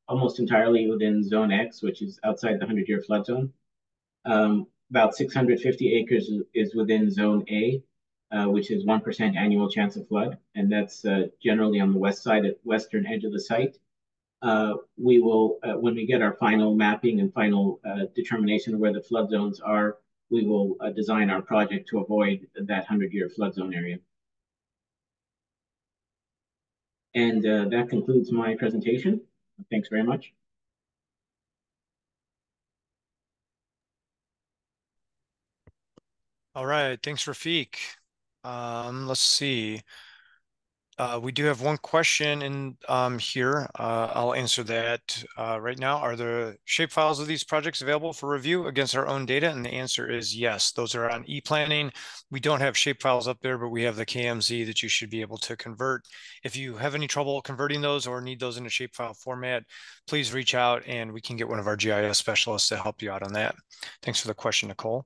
almost entirely within Zone X, which is outside the 100-year flood zone. About 650 acres is within Zone A, which is 1% annual chance of flood, and that's generally on the western edge of the site. We will, when we get our final mapping and final determination of where the flood zones are, we will design our project to avoid that 100-year flood zone area. And that concludes my presentation. Thanks very much. All right, thanks, Rafiq. Let's see. We do have one question in here. I'll answer that right now. Are the shapefiles of these projects available for review against our own data? And the answer is yes. Those are on ePlanning. We don't have shapefiles up there, but we have the KMZ that you should be able to convert. If you have any trouble converting those or need those in a shapefile format, please reach out and we can get one of our GIS specialists to help you out on that. Thanks for the question, Nicole.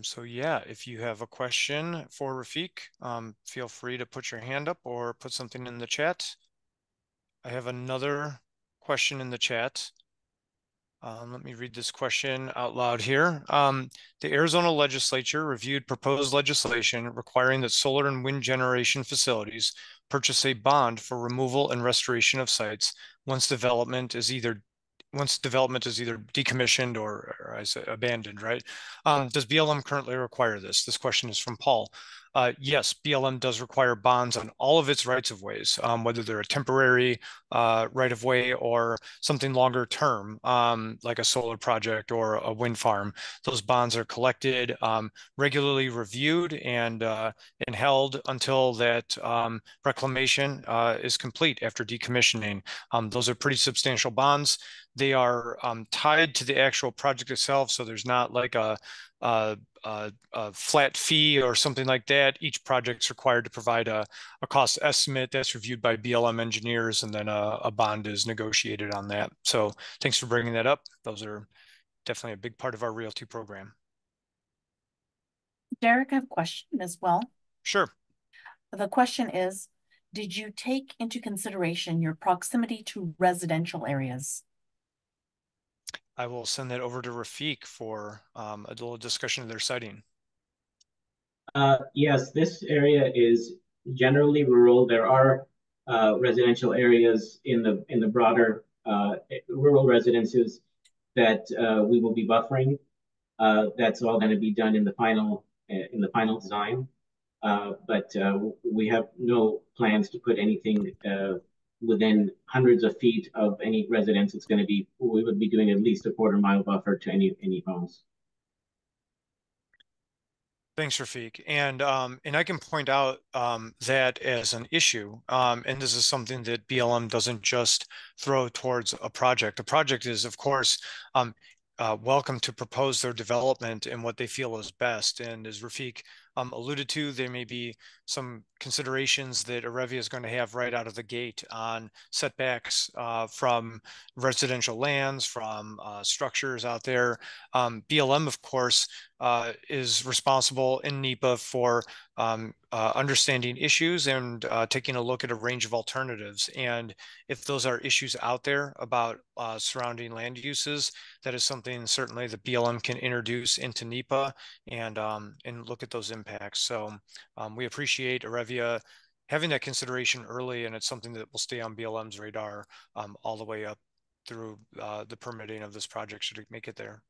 So yeah, if you have a question for Rafiq, feel free to put your hand up or put something in the chat. I have another question in the chat. Let me read this question out loud here. The Arizona legislature reviewed proposed legislation requiring that solar and wind generation facilities purchase a bond for removal and restoration of sites once development is either decommissioned or I say abandoned, right? Does BLM currently require this? This question is from Paul. Yes, BLM does require bonds on all of its rights of ways, whether they're a temporary right of way or something longer term, like a solar project or a wind farm. Those bonds are collected, regularly reviewed, and held until that reclamation is complete after decommissioning. Those are pretty substantial bonds. They are tied to the actual project itself, so there's not like a flat fee or something like that. Each project's required to provide a cost estimate that's reviewed by BLM engineers, and then a bond is negotiated on that. So thanks for bringing that up. Those are definitely a big part of our realty program. Derek, I have a question as well. Sure. The question is, did you take into consideration your proximity to residential areas? I will send that over to Rafiq for a little discussion of their siting. Yes, this area is generally rural. There are residential areas in the broader rural residences that we will be buffering. That's all going to be done in the final design. But we have no plans to put anything within hundreds of feet of any residence. We would be doing at least a quarter-mile buffer to any homes. Thanks, Rafiq. And I can point out that as an issue, and this is something that BLM doesn't just throw towards a project. A project is, of course, welcome to propose their development and what they feel is best. And as Rafiq alluded to, there may be some considerations that Arevia is going to have right out of the gate on setbacks from residential lands, from structures out there. BLM, of course, is responsible in NEPA for understanding issues and taking a look at a range of alternatives. And if those are issues out there about surrounding land uses, that is something certainly the BLM can introduce into NEPA and look at those impacts. So we appreciate Arevia having that consideration early, and it's something that will stay on BLM's radar all the way up through the permitting of this project should it make it there.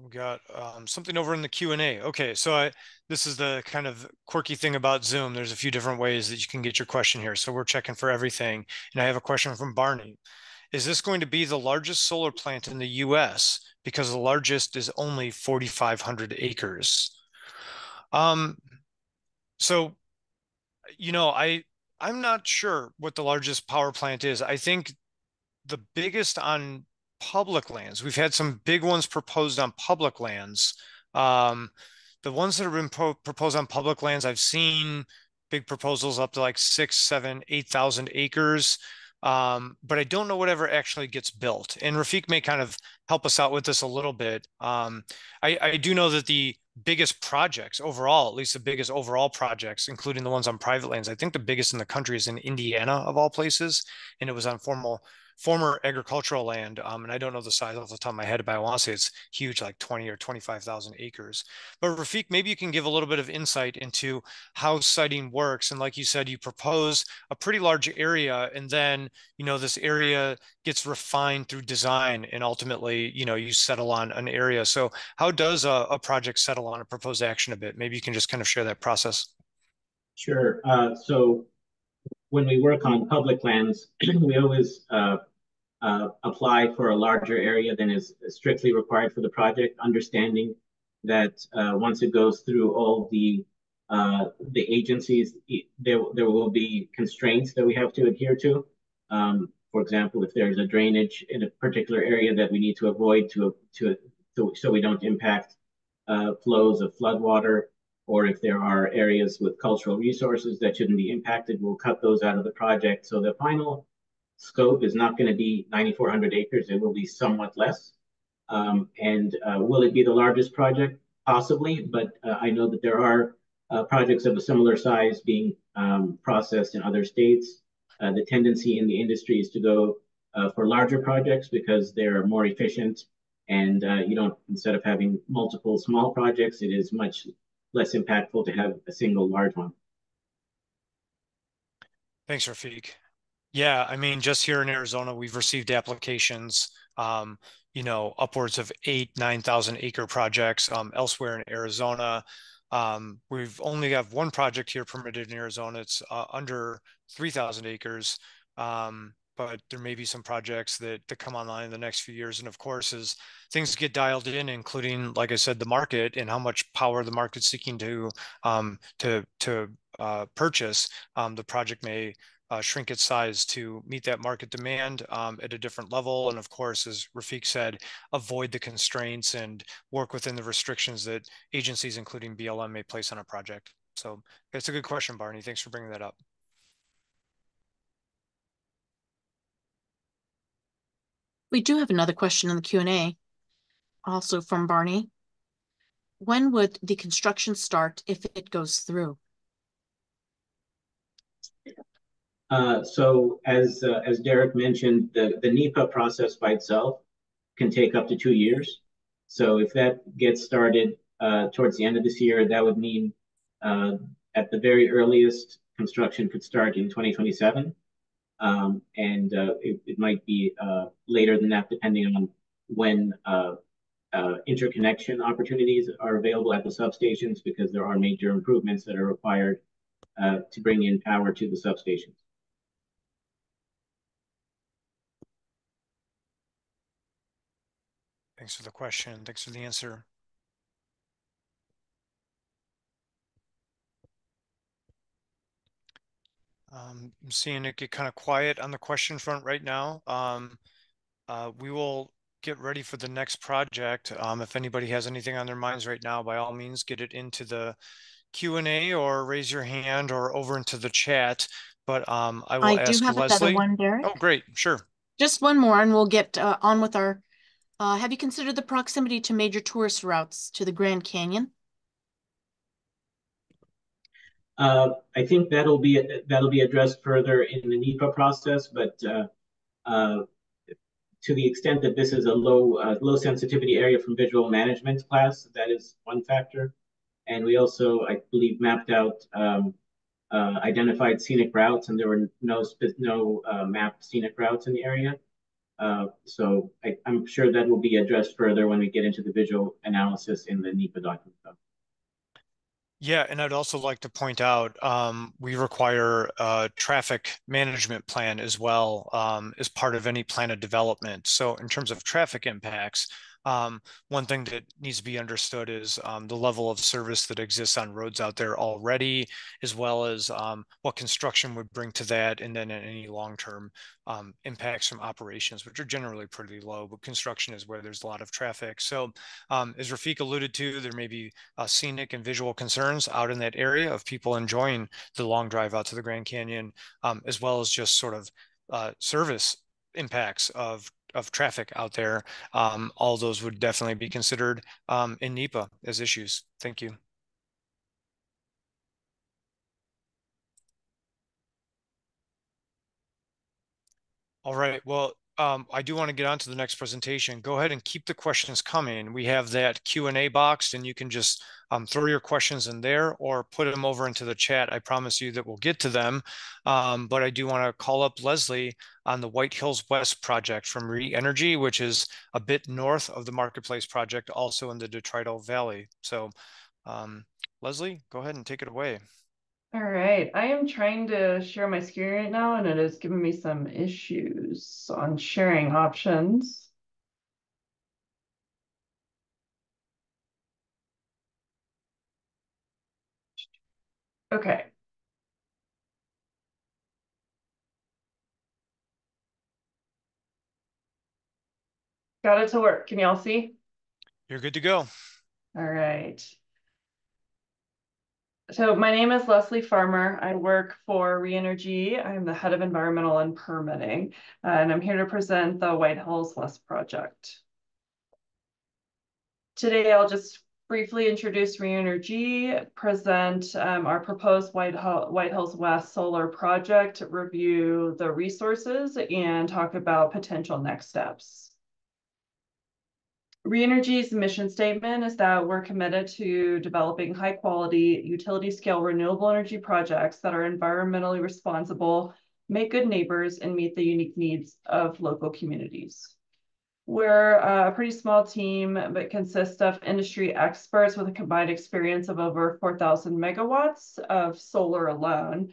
We got something over in the Q&A. Okay, so this is the kind of quirky thing about Zoom. There's a few different ways that you can get your question here. So we're checking for everything. And I have a question from Barney. Is this going to be the largest solar plant in the US? Because the largest is only 4,500 acres. So, I'm not sure what the largest power plant is. I think the biggest on public lands. We've had some big ones proposed on public lands. Um, the ones that have been proposed on public lands, I've seen big proposals up to like 6, 7, 8,000 acres. But I don't know whatever actually gets built. And Rafiq may kind of help us out with this a little bit. I do know that the biggest projects overall, at least the biggest overall projects, including the ones on private lands, I think the biggest in the country is in Indiana of all places. And it was on former agricultural land. And I don't know the size off the top of my head, but I want to say it's huge, like 20 or 25,000 acres. But Rafiq, maybe you can give a little bit of insight into how siting works. And like you said, you propose a pretty large area, and then, this area gets refined through design, and ultimately, you settle on an area. So how does a project settle on a proposed action a bit? Maybe you can just kind of share that process. Sure. So when we work on public lands, we always apply for a larger area than is strictly required for the project, understanding that once it goes through all the agencies, there will be constraints that we have to adhere to. For example, if there's a drainage in a particular area that we need to avoid so we don't impact flows of floodwater, or if there are areas with cultural resources that shouldn't be impacted, we'll cut those out of the project. So the final scope is not going to be 9,400 acres. It will be somewhat less. And will it be the largest project? Possibly, but I know that there are projects of a similar size being processed in other states. The tendency in the industry is to go for larger projects because they're more efficient, and you don't, instead of having multiple small projects, it is much less impactful to have a single large one. Thanks, Rafiq. Yeah, I mean, just here in Arizona, we've received applications, upwards of 9,000 acre projects. Elsewhere in Arizona, we've only have one project here permitted in Arizona. It's under 3,000 acres. But there may be some projects that come online in the next few years. And of course, as things get dialed in, including, like I said, the market and how much power the market's seeking to purchase, the project may shrink its size to meet that market demand at a different level. And of course, as Rafiq said, avoid the constraints and work within the restrictions that agencies, including BLM, may place on a project. So it's a good question, Barney. Thanks for bringing that up. We do have another question in the Q&A, also from Barney. When would the construction start if it goes through? So as Derek mentioned, the NEPA process by itself can take up to 2 years. So if that gets started towards the end of this year, that would mean at the very earliest, construction could start in 2027. And it might be later than that, depending on when interconnection opportunities are available at the substations, because there are major improvements that are required to bring in power to the substations. Thanks for the question. Thanks for the answer. I'm seeing it get kind of quiet on the question front right now. We will get ready for the next project. If anybody has anything on their minds right now, by all means, get it into the Q&A or raise your hand or over into the chat. But I will I do ask have another Leslie. one, Derek. Oh, great. Sure. Just one more, and we'll get on with our. Have you considered the proximity to major tourist routes to the Grand Canyon? I think that'll be addressed further in the NEPA process, but to the extent that this is a low sensitivity area from visual management class, that is one factor. And we also, I believe, mapped out identified scenic routes, and there were no mapped scenic routes in the area. So I'm sure that will be addressed further when we get into the visual analysis in the NEPA document. Yeah, and I'd also like to point out we require a traffic management plan as well as part of any plan of development. So in terms of traffic impacts, one thing that needs to be understood is the level of service that exists on roads out there already, as well as what construction would bring to that, and then any long-term impacts from operations, which are generally pretty low, but construction is where there's a lot of traffic. So as Rafiq alluded to, there may be scenic and visual concerns out in that area of people enjoying the long drive out to the Grand Canyon, as well as just sort of service impacts of traffic out there. All those would definitely be considered in NEPA as issues. Thank you. All right. Well, I do want to get on to the next presentation. Go ahead and keep the questions coming. We have that Q&A box, and you can just throw your questions in there or put them over into the chat. I promise you that we'll get to them. But I do want to call up Leslie on the White Hills West project from Re-Energy, which is a bit north of the Marketplace project, also in the Detrital Valley. So Leslie, go ahead and take it away. All right, I am trying to share my screen right now, and it is giving me some issues on sharing options. Okay. Got it to work. Can y'all see? You're good to go. All right. So my name is Leslie Farmer. I work for Re-Energy. I'm the head of environmental and permitting, and I'm here to present the White Hills West project. Today, I'll just briefly introduce Re-Energy, present our proposed White Hills West solar project, review the resources, and talk about potential next steps. Re-Energy's mission statement is that we're committed to developing high-quality, utility-scale renewable energy projects that are environmentally responsible, make good neighbors, and meet the unique needs of local communities. We're a pretty small team, but consists of industry experts with a combined experience of over 4,000 megawatts of solar alone.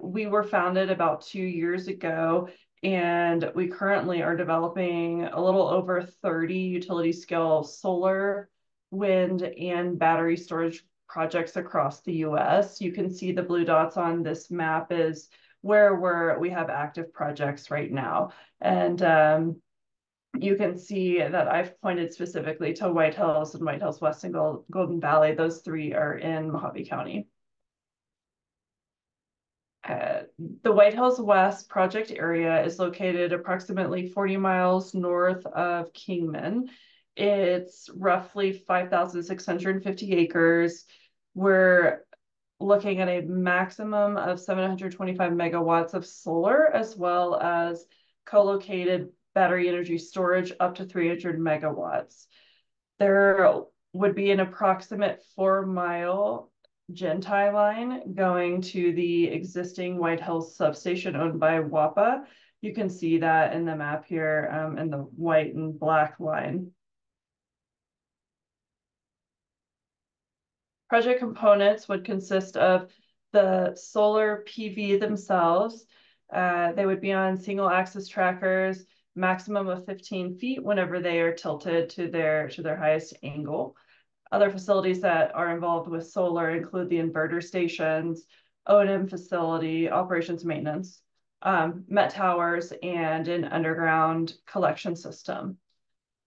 We were founded about 2 years ago, and we currently are developing a little over 30 utility scale solar, wind, and battery storage projects across the US. You can see the blue dots on this map is where we have active projects right now. And you can see that I've pointed specifically to White Hills and White Hills West and Golden Valley. Those three are in Mojave County. The White Hills West project area is located approximately 40 miles north of Kingman. It's roughly 5,650 acres. We're looking at a maximum of 725 megawatts of solar, as well as co-located battery energy storage up to 300 megawatts. There would be an approximate 4-mile Gentie line going to the existing White Hills substation owned by WAPA. You can see that in the map here in the white and black line. Project components would consist of the solar PV themselves. They would be on single axis trackers, maximum of 15 feet whenever they are tilted to their highest angle. Other facilities that are involved with solar include the inverter stations, O&M facility, operations maintenance, met towers, and an underground collection system.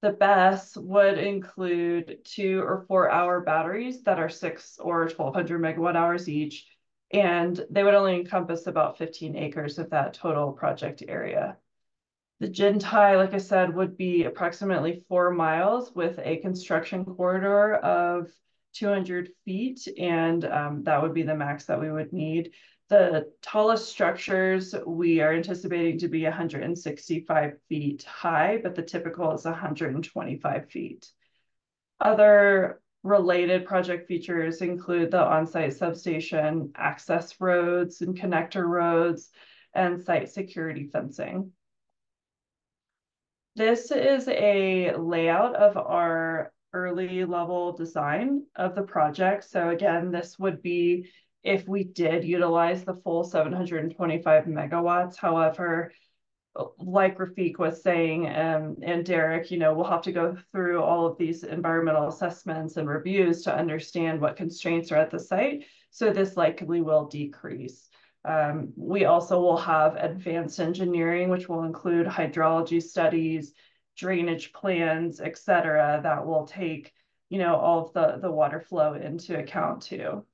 The BESS would include 2 or 4 hour batteries that are 6 or 1200 megawatt hours each, and they would only encompass about 15 acres of that total project area. The Gentai, like I said, would be approximately 4 miles with a construction corridor of 200 feet, and that would be the max that we would need. The tallest structures we are anticipating to be 165 feet high, but the typical is 125 feet. Other related project features include the on-site substation, access roads and connector roads, and site security fencing. This is a layout of our early level design of the project. So again, this would be if we did utilize the full 725 megawatts. However, like Rafiq was saying, and Derek, we'll have to go through all of these environmental assessments and reviews to understand what constraints are at the site. So this likely will decrease. We also will have advanced engineering, which will include hydrology studies, drainage plans, et cetera, that will take, all of the water flow into account too.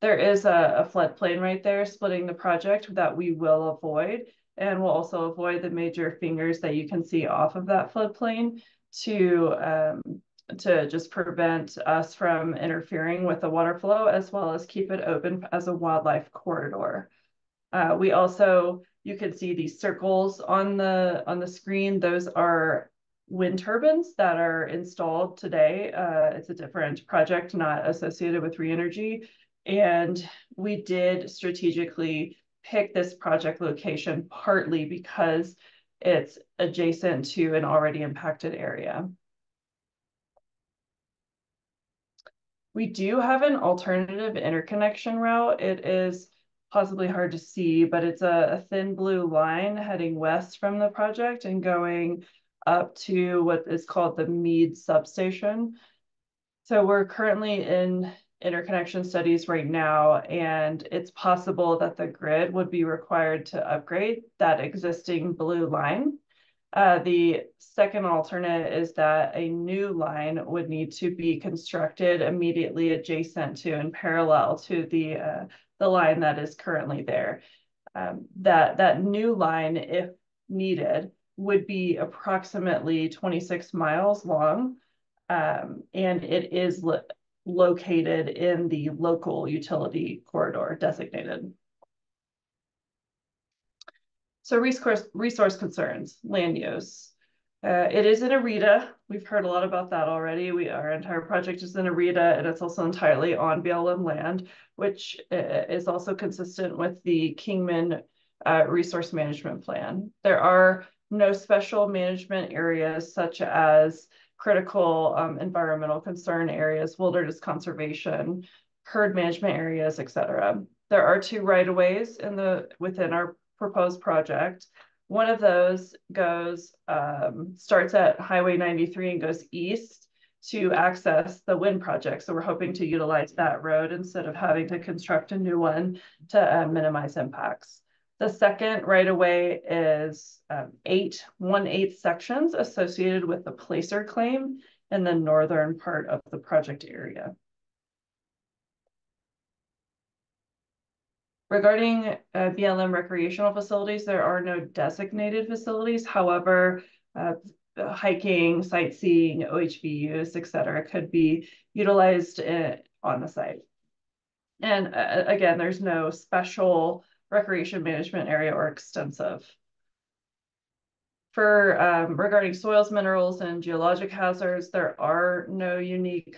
There is a floodplain right there splitting the project that we will avoid, and we'll also avoid the major fingers that you can see off of that floodplain to just prevent us from interfering with the water flow, as well as keep it open as a wildlife corridor. We also, you can see these circles on the screen. Those are wind turbines that are installed today. It's a different project, not associated with Reenergy. And we did strategically pick this project location partly because it's adjacent to an already impacted area. We do have an alternative interconnection route. It is possibly hard to see, but it's a thin blue line heading west from the project and going up to what is called the Mead substation. So we're currently in interconnection studies right now, and it's possible that the grid would be required to upgrade that existing blue line. The second alternate is that a new line would need to be constructed immediately adjacent to and parallel to the line that is currently there. That new line, if needed, would be approximately 26 miles long, and it is located in the local utility corridor designated. So resource concerns, land use. It is in Arida. We've heard a lot about that already. Our entire project is in Arida, and it's also entirely on BLM land, which is also consistent with the Kingman Resource Management Plan. There are no special management areas such as critical environmental concern areas, wilderness conservation, herd management areas, et cetera. There are 2 right-of-ways within our proposed project. One of those starts at Highway 93 and goes east to access the wind project. So we're hoping to utilize that road instead of having to construct a new one to minimize impacts. The second right-of-way is 8 1/8 sections associated with the placer claim in the northern part of the project area. Regarding BLM recreational facilities, there are no designated facilities. However, hiking, sightseeing, OHV et cetera, could be utilized on the site. And again, there's no special recreation management area or extensive. For regarding soils, minerals, and geologic hazards, there are no unique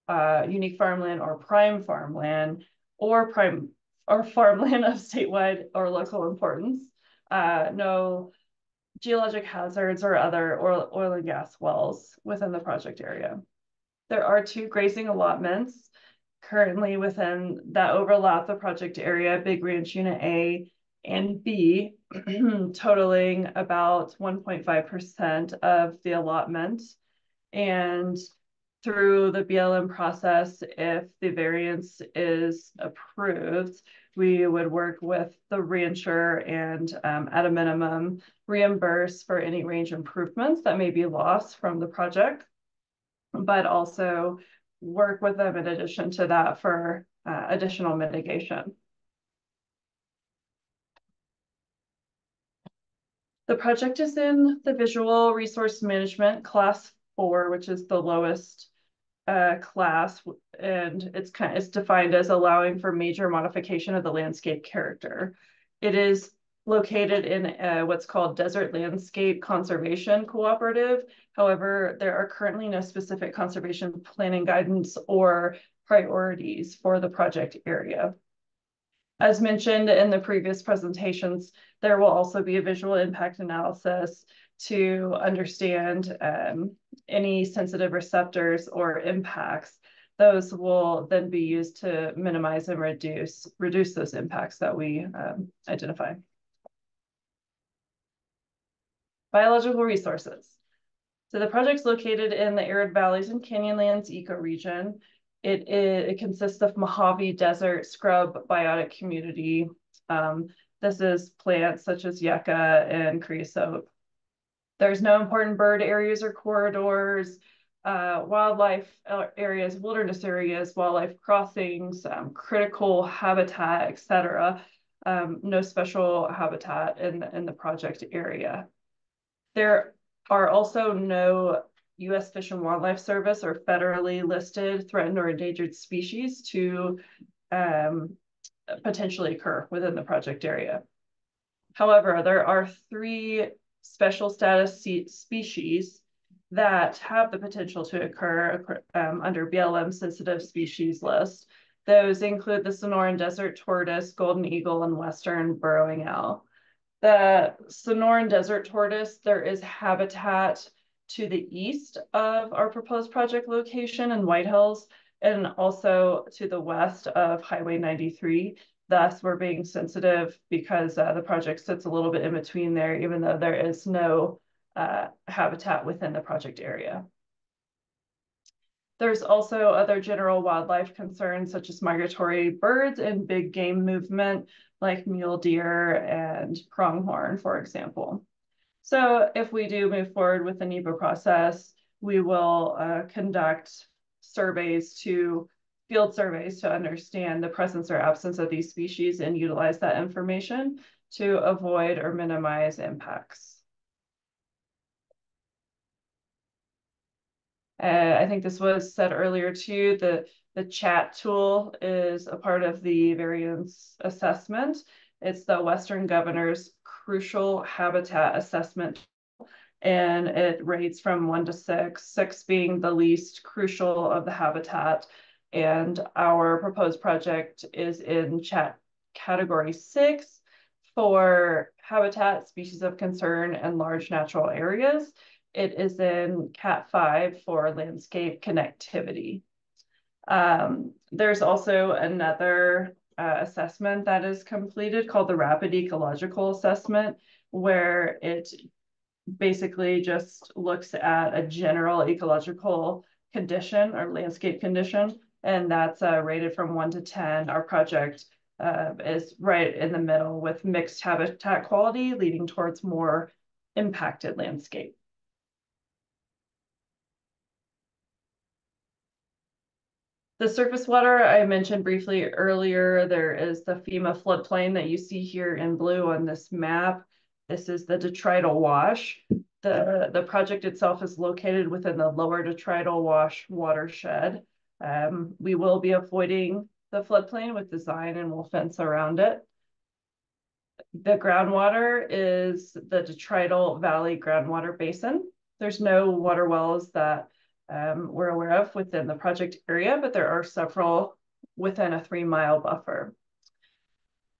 farmland or prime farmland or farmland of statewide or local importance. No geologic hazards or other oil and gas wells within the project area. There are 2 grazing allotments currently within that overlap the project area, Big Ranch Unit A and B, totaling about 1.5% of the allotment. And through the BLM process, if the variance is approved, we would work with the reinsurer and at a minimum reimburse for any range improvements that may be lost from the project, but also work with them in addition to that for additional mitigation. The project is in the Visual Resource Management Class 4, which is the lowest class, and it's defined as allowing for major modification of the landscape character. It is located in what's called Desert Landscape Conservation Cooperative. However, there are currently no specific conservation planning guidance or priorities for the project area. As mentioned in the previous presentations, there will also be a visual impact analysis to understand any sensitive receptors or impacts. Those will then be used to minimize and reduce those impacts that we identify. Biological resources. So the project's located in the Arid Valleys and Canyonlands ecoregion. It consists of Mojave Desert scrub biotic community. This is plants such as yucca and creosote. There's no important bird areas or corridors, wildlife areas, wilderness areas, wildlife crossings, critical habitat, etc. No special habitat in the project area. There are also no U.S. Fish and Wildlife Service or federally listed threatened or endangered species to potentially occur within the project area. However, there are 3 special status species that have the potential to occur under BLM sensitive species list. Those include the Sonoran Desert Tortoise, Golden Eagle, and Western Burrowing Owl. The Sonoran Desert Tortoise, there is habitat to the east of our proposed project location in White Hills, and also to the west of Highway 93. Thus, we're being sensitive because the project sits a little bit in between there, even though there is no habitat within the project area. There's also other general wildlife concerns, such as migratory birds and big game movement, like mule deer and pronghorn, for example. So if we do move forward with the NEPA process, we will conduct field surveys to understand the presence or absence of these species and utilize that information to avoid or minimize impacts. I think this was said earlier too, the chat tool is a part of the variance assessment. It's the Western Governor's Crucial Habitat Assessment, and it rates from 1 to 6, 6 being the least crucial of the habitat. And our proposed project is in chat category 6 for habitat, species of concern, and large natural areas. It is in Cat 5 for landscape connectivity. There's also another assessment that is completed called the Rapid Ecological Assessment, where it basically just looks at a general ecological condition or landscape condition, and that's rated from 1 to 10. Our project is right in the middle with mixed habitat quality, leading towards more impacted landscape. The surface water I mentioned briefly earlier, there is the FEMA floodplain that you see here in blue on this map. This is the detrital wash. The project itself is located within the lower detrital wash watershed. We will be avoiding the floodplain with design and we'll fence around it. The groundwater is the detrital valley groundwater basin. There's no water wells that we're aware of within the project area, but there are several within a 3-mile buffer.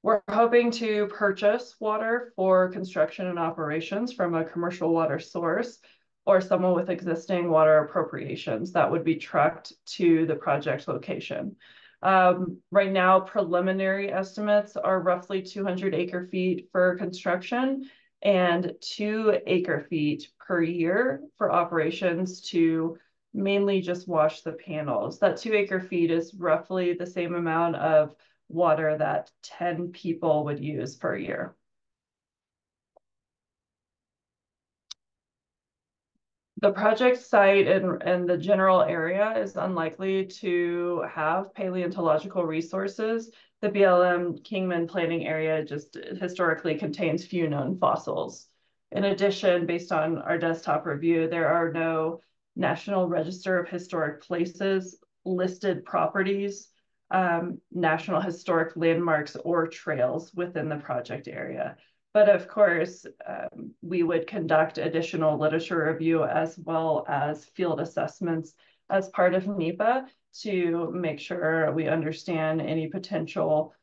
We're hoping to purchase water for construction and operations from a commercial water source or someone with existing water appropriations that would be trucked to the project location. Right now, preliminary estimates are roughly 200 acre-feet for construction and 2 acre-feet per year for operations to mainly just wash the panels. That 2 acre feet is roughly the same amount of water that 10 people would use per year. The project site and the general area is unlikely to have paleontological resources. The BLM Kingman planning area just historically contains few known fossils. In addition, based on our desktop review, there are no National Register of Historic Places listed properties, National Historic Landmarks, or trails within the project area. But of course, we would conduct additional literature review as well as field assessments as part of NEPA to make sure we understand any potential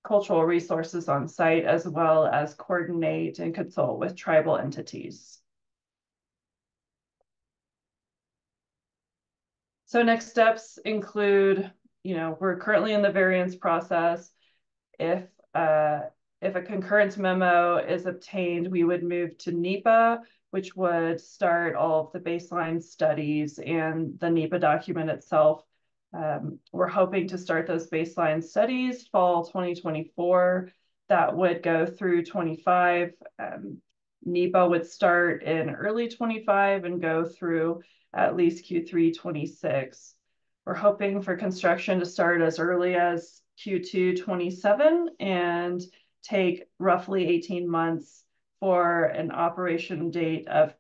cultural resources on site, as well as coordinate and consult with tribal entities. So next steps include, we're currently in the variance process. If a concurrence memo is obtained, we would move to NEPA, which would start all of the baseline studies and the NEPA document itself. We're hoping to start those baseline studies fall 2024. That would go through 25. NEPA would start in early 25 and go through at least Q3 26. We're hoping for construction to start as early as Q2 27 and take roughly 18 months for an operation date of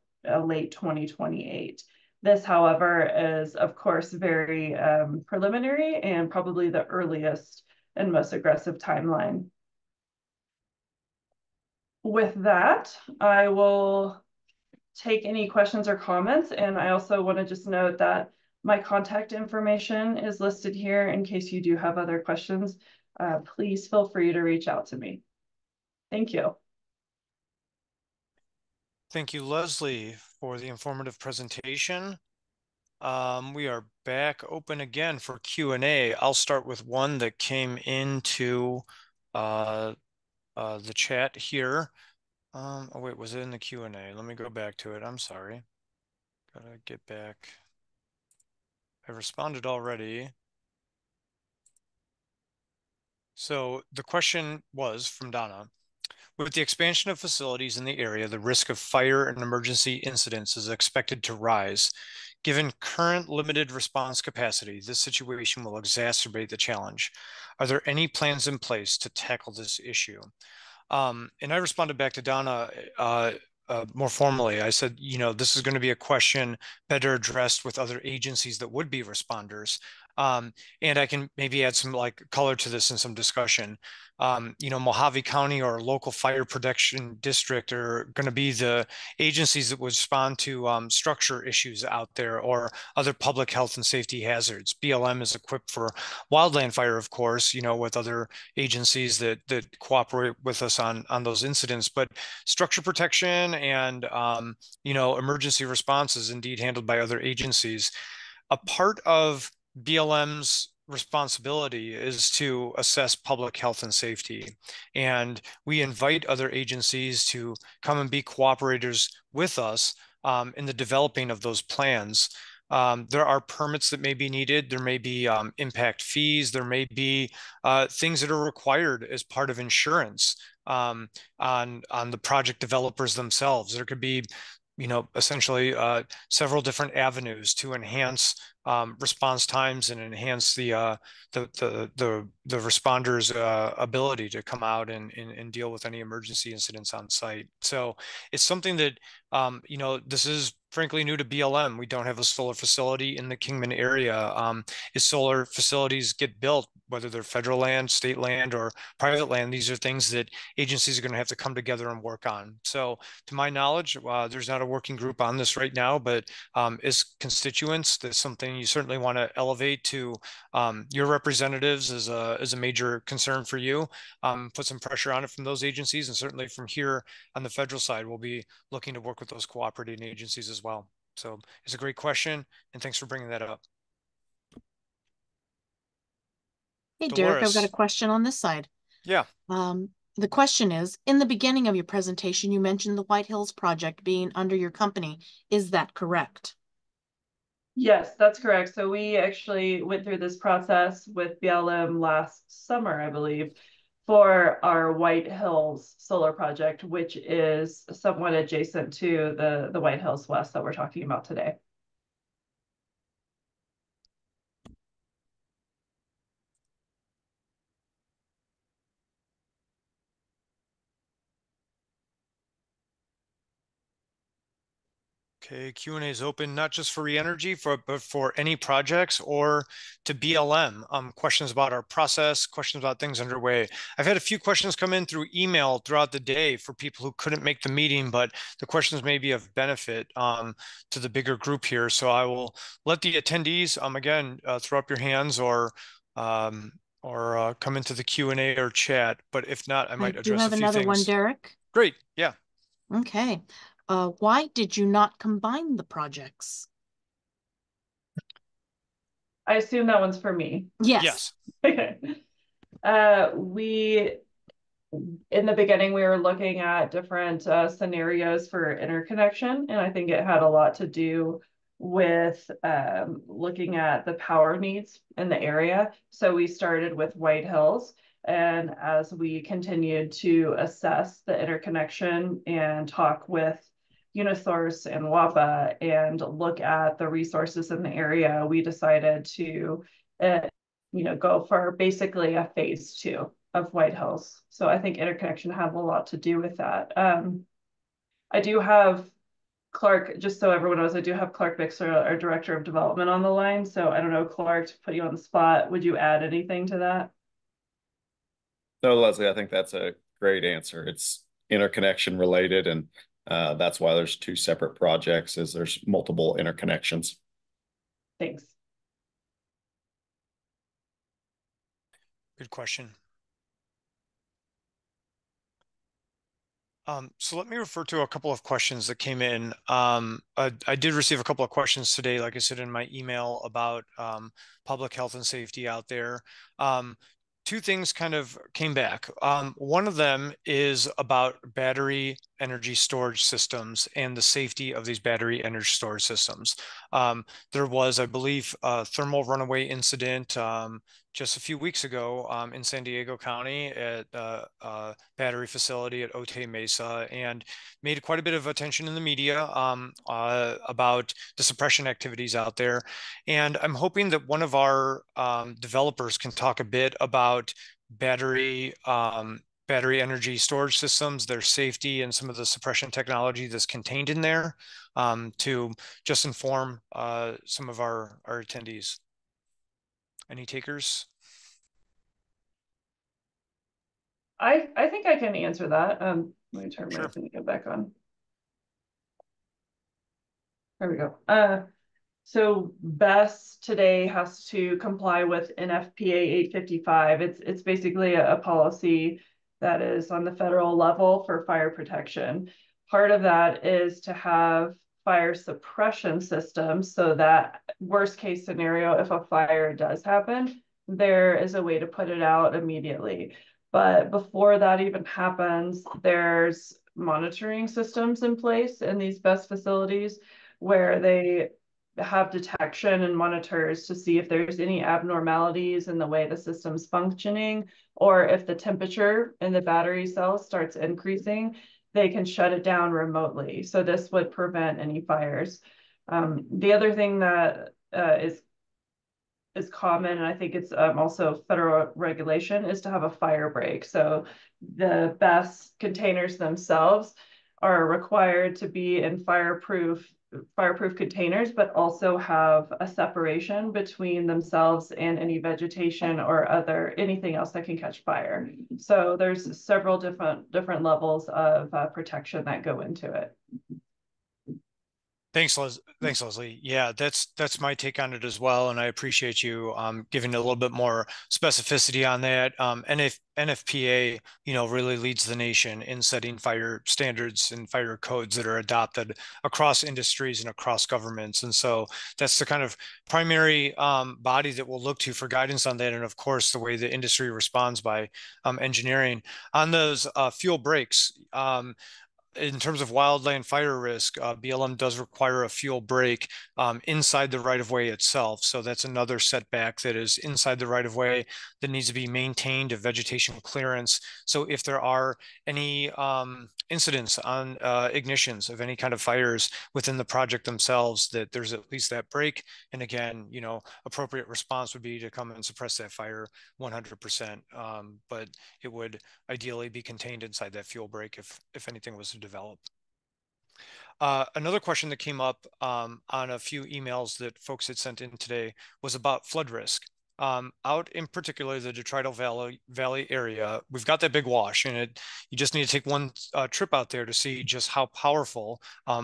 late 2028. This, however, is of course very preliminary and probably the earliest and most aggressive timeline. With that, I will take any questions or comments, and I also want to just note that my contact information is listed here in case you do have other questions. Please feel free to reach out to me. Thank you. Thank you, Leslie, for the informative presentation. We are back open again for Q&A. I'll start with one that came into the chat here. Oh wait, was it in the Q&A? Let me go back to it. I'm sorry. Gotta get back. I responded already. So the question was from Donna. With the expansion of facilities in the area, the risk of fire and emergency incidents is expected to rise. Given current limited response capacity, this situation will exacerbate the challenge. Are there any plans in place to tackle this issue? And I responded back to Donna more formally. I said, this is going to be a question better addressed with other agencies that would be responders. And I can maybe add some color to this in some discussion. Mojave County or local fire protection district are going to be the agencies that would respond to structure issues out there or other public health and safety hazards. BLM is equipped for wildland fire, of course, with other agencies that cooperate with us on those incidents. But structure protection and emergency response is indeed handled by other agencies. A part of BLM's responsibility is to assess public health and safety. And we invite other agencies to come and be cooperators with us in the developing of those plans. There are permits that may be needed. There may be impact fees. There may be things that are required as part of insurance on the project developers themselves. There could be essentially several different avenues to enhance response times and enhance the responders' ability to come out and deal with any emergency incidents on site. So it's something that this is frankly new to BLM. We don't have a solar facility in the Kingman area. As solar facilities get built, whether they're federal land, state land, or private land, these are things that agencies are going to have to come together and work on. So to my knowledge, there's not a working group on this right now, but as constituents, that's something you certainly want to elevate to your representatives as a major concern for you. Put some pressure on it from those agencies, and certainly from here on the federal side, we'll be looking to work with those cooperating agencies as well. So it's a great question, and thanks for bringing that up. Hey, Dolores. Derek, I've got a question on this side. Yeah. The question is, in the beginning of your presentation, you mentioned the White Hills project being under your company. Is that correct? Yes, that's correct. So we actually went through this process with BLM last summer, I believe, for our White Hills solar project, which is somewhat adjacent to the White Hills West that we're talking about today. Okay, Q&A is open, not just for re-energy, but for any projects or to BLM. Questions about our process, questions about things underway. I've had a few questions come in through email throughout the day for people who couldn't make the meeting, but the questions may be of benefit to the bigger group here. So I will let the attendees, again, throw up your hands or come into the Q&A or chat. But if not, I might do address a have few another one, things. Derek. Great, yeah. Okay. Why did you not combine the projects? I assume that one's for me. Yes. Okay. We in the beginning, we were looking at different scenarios for interconnection, and I think it had a lot to do with looking at the power needs in the area. So we started with White Hills, and as we continued to assess the interconnection and talk with Unisource and WAPA and look at the resources in the area, we decided to go for basically a phase two of White Hills. So I think interconnection had a lot to do with that. I do have Clark, just so everyone knows, I do have Clark Bixler, our Director of Development, on the line. So I don't know, Clark, to put you on the spot, would you add anything to that? No, Leslie, I think that's a great answer. It's interconnection related, and that's why there's two separate projects, is there's multiple interconnections. Thanks. Good question. So let me refer to a couple of questions that came in. I did receive a couple of questions today, like I said in my email, about public health and safety out there. Two things kind of came back. One of them is about battery energy storage systems and the safety of these battery energy storage systems. There was, I believe, a thermal runaway incident just a few weeks ago in San Diego County at a battery facility at Otay Mesa, and made quite a bit of attention in the media about the suppression activities out there. And I'm hoping that one of our developers can talk a bit about battery energy storage systems, their safety, and some of the suppression technology that's contained in there to just inform some of our attendees. Any takers? I think I can answer that. Let me turn my Sure. thing back on. There we go. So BESS today has to comply with NFPA 855. It's basically a policy that is on the federal level for fire protection. Part of that is to have fire suppression systems so that worst case scenario, if a fire does happen, there is a way to put it out immediately. But before that even happens, there's monitoring systems in place in these BESS facilities where they have detection and monitors to see if there's any abnormalities in the way the system's functioning, or if the temperature in the battery cell starts increasing, they can shut it down remotely. So this would prevent any fires. The other thing that is common, and I think it's also federal regulation, is to have a fire break. So the BESS containers themselves are required to be in fireproof containers, but also have a separation between themselves and any vegetation or anything else that can catch fire. So there's several different levels of protection that go into it. Thanks, Leslie. Yeah, that's my take on it as well, and I appreciate you giving a little bit more specificity on that. NFPA, really leads the nation in setting fire standards and fire codes that are adopted across industries and across governments, and so that's the kind of primary body that we'll look to for guidance on that, and of course the way the industry responds by engineering on those fuel breaks. in terms of wildland fire risk, BLM does require a fuel break inside the right-of-way itself. So that's another setback that is inside the right-of-way that needs to be maintained, a vegetation clearance. So if there are any incidents on ignitions of any kind of fires within the project themselves, that there's at least that break. And again, you know, appropriate response would be to come and suppress that fire 100%. But it would ideally be contained inside that fuel break if anything was to develop. Another question that came up on a few emails that folks had sent in today was about flood risk. Out in particular, the Detrital Valley area, we've got that big wash, and you just need to take one trip out there to see just how powerful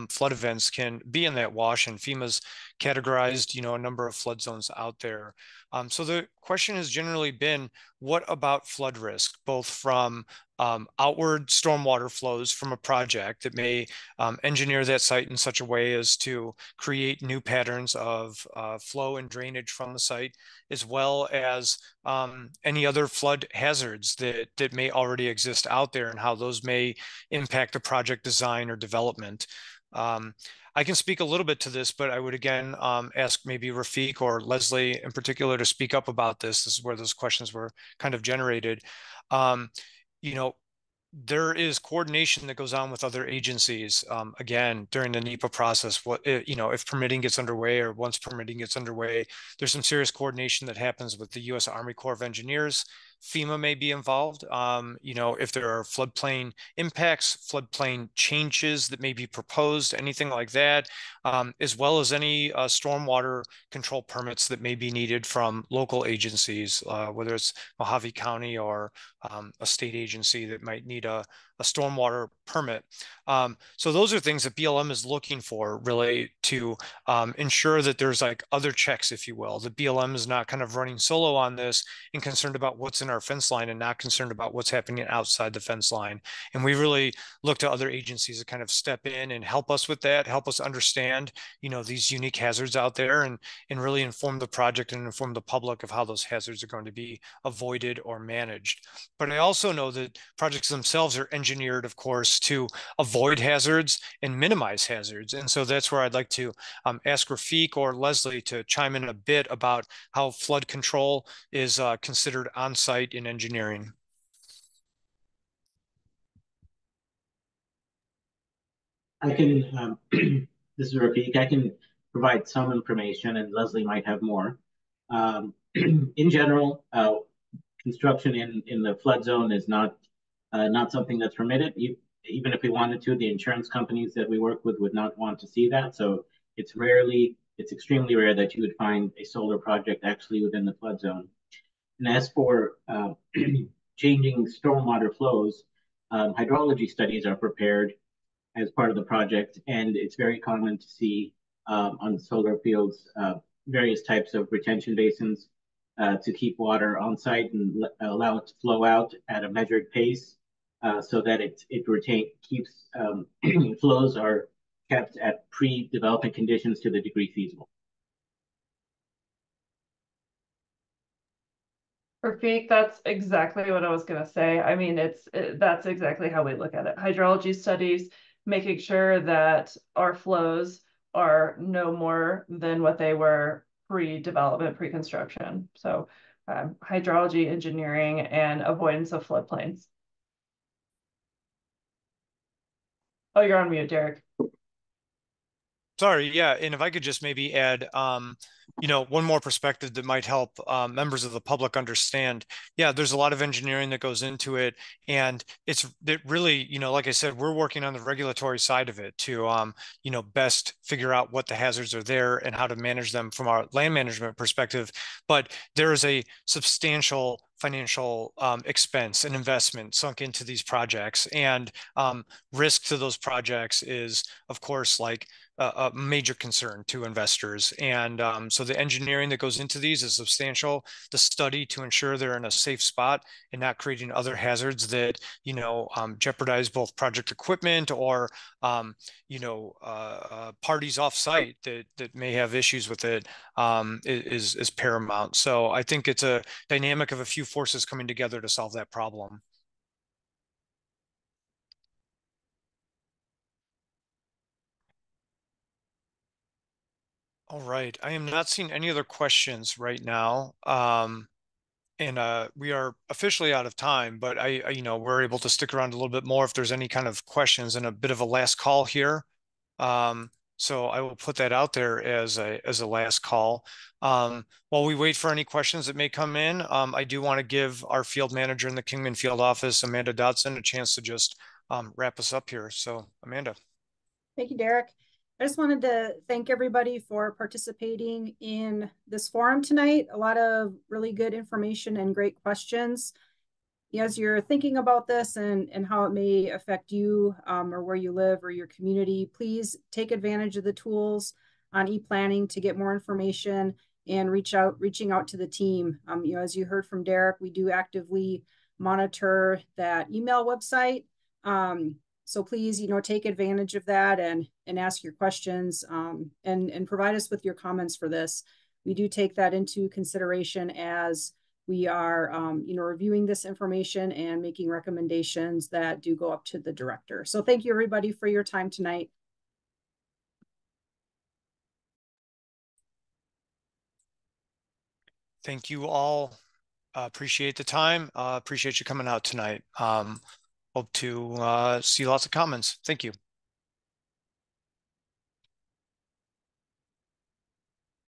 flood events can be in that wash. And FEMA's categorized, you know, a number of flood zones out there. So the question has generally been, what about flood risk, both from outward stormwater flows from a project that may engineer that site in such a way as to create new patterns of flow and drainage from the site, as well as any other flood hazards that may already exist out there and how those may impact the project design or development. I can speak a little bit to this, but I would again ask maybe Rafiq or Leslie in particular to speak up about this. This is where those questions were kind of generated. You know, there is coordination that goes on with other agencies. Again, during the NEPA process, you know, if permitting gets underway or once permitting gets underway, there's some serious coordination that happens with the U.S. Army Corps of Engineers. FEMA may be involved. You know, if there are floodplain impacts, floodplain changes that may be proposed, anything like that, as well as any stormwater control permits that may be needed from local agencies, whether it's Mojave County or a state agency that might need a stormwater permit. So those are things that BLM is looking for, really, to ensure that there's like other checks, if you will. The BLM is not kind of running solo on this and concerned about what's in our fence line and not concerned about what's happening outside the fence line. And we really look to other agencies to kind of step in and help us with that, help us understand, you know, these unique hazards out there, and really inform the project and inform the public of how those hazards are going to be avoided or managed. But I also know that projects themselves are engineered, of course, to avoid hazards and minimize hazards. And so that's where I'd like to ask Rafiq or Leslie to chime in a bit about how flood control is considered on-site in engineering. I can, this is Rafiq, I can provide some information and Leslie might have more. In general, construction in the flood zone is not something that's permitted. Even if we wanted to, the insurance companies that we work with would not want to see that. So it's extremely rare that you would find a solar project actually within the flood zone. And as for changing stormwater flows, hydrology studies are prepared as part of the project, and it's very common to see on solar fields various types of retention basins to keep water on site and allow it to flow out at a measured pace so that it keeps flows are kept at pre-development conditions to the degree feasible. Rafiq, that's exactly what I was going to say. I mean, that's exactly how we look at it. Hydrology studies, making sure that our flows are no more than what they were pre-development, pre-construction. So hydrology engineering and avoidance of floodplains. Oh, you're on mute, Derek. Sorry, yeah, and if I could just maybe add, you know, one more perspective that might help members of the public understand. Yeah, there's a lot of engineering that goes into it, and it really, you know, like I said, we're working on the regulatory side of it to, you know, best figure out what the hazards are there and how to manage them from our land management perspective. But there is a substantial financial expense and investment sunk into these projects, and risk to those projects is, of course, like a major concern to investors. And so the engineering that goes into these is substantial. The study to ensure they're in a safe spot and not creating other hazards that, you know, jeopardize both project equipment or, you know, parties off site that may have issues with it is paramount. So I think it's a dynamic of a few forces coming together to solve that problem. All right. I am not seeing any other questions right now. And we are officially out of time, but we're able to stick around a little bit more if there's any kind of questions, and a bit of a last call here. So I will put that out there as a last call. While we wait for any questions that may come in, I do want to give our field manager in the Kingman field office, Amanda Dodson, a chance to just wrap us up here. So Amanda. Thank you, Derek. I just wanted to thank everybody for participating in this forum tonight. A lot of really good information and great questions. As you're thinking about this and how it may affect you or where you live or your community, please take advantage of the tools on e-planning to get more information and reaching out to the team. As you heard from Derek, we do actively monitor that email website. So please, take advantage of that and ask your questions and provide us with your comments for this. We do take that into consideration as we are, reviewing this information and making recommendations that do go up to the director. So thank you, everybody, for your time tonight. Thank you all. Appreciate the time. Appreciate you coming out tonight. Hope to see lots of comments. Thank you.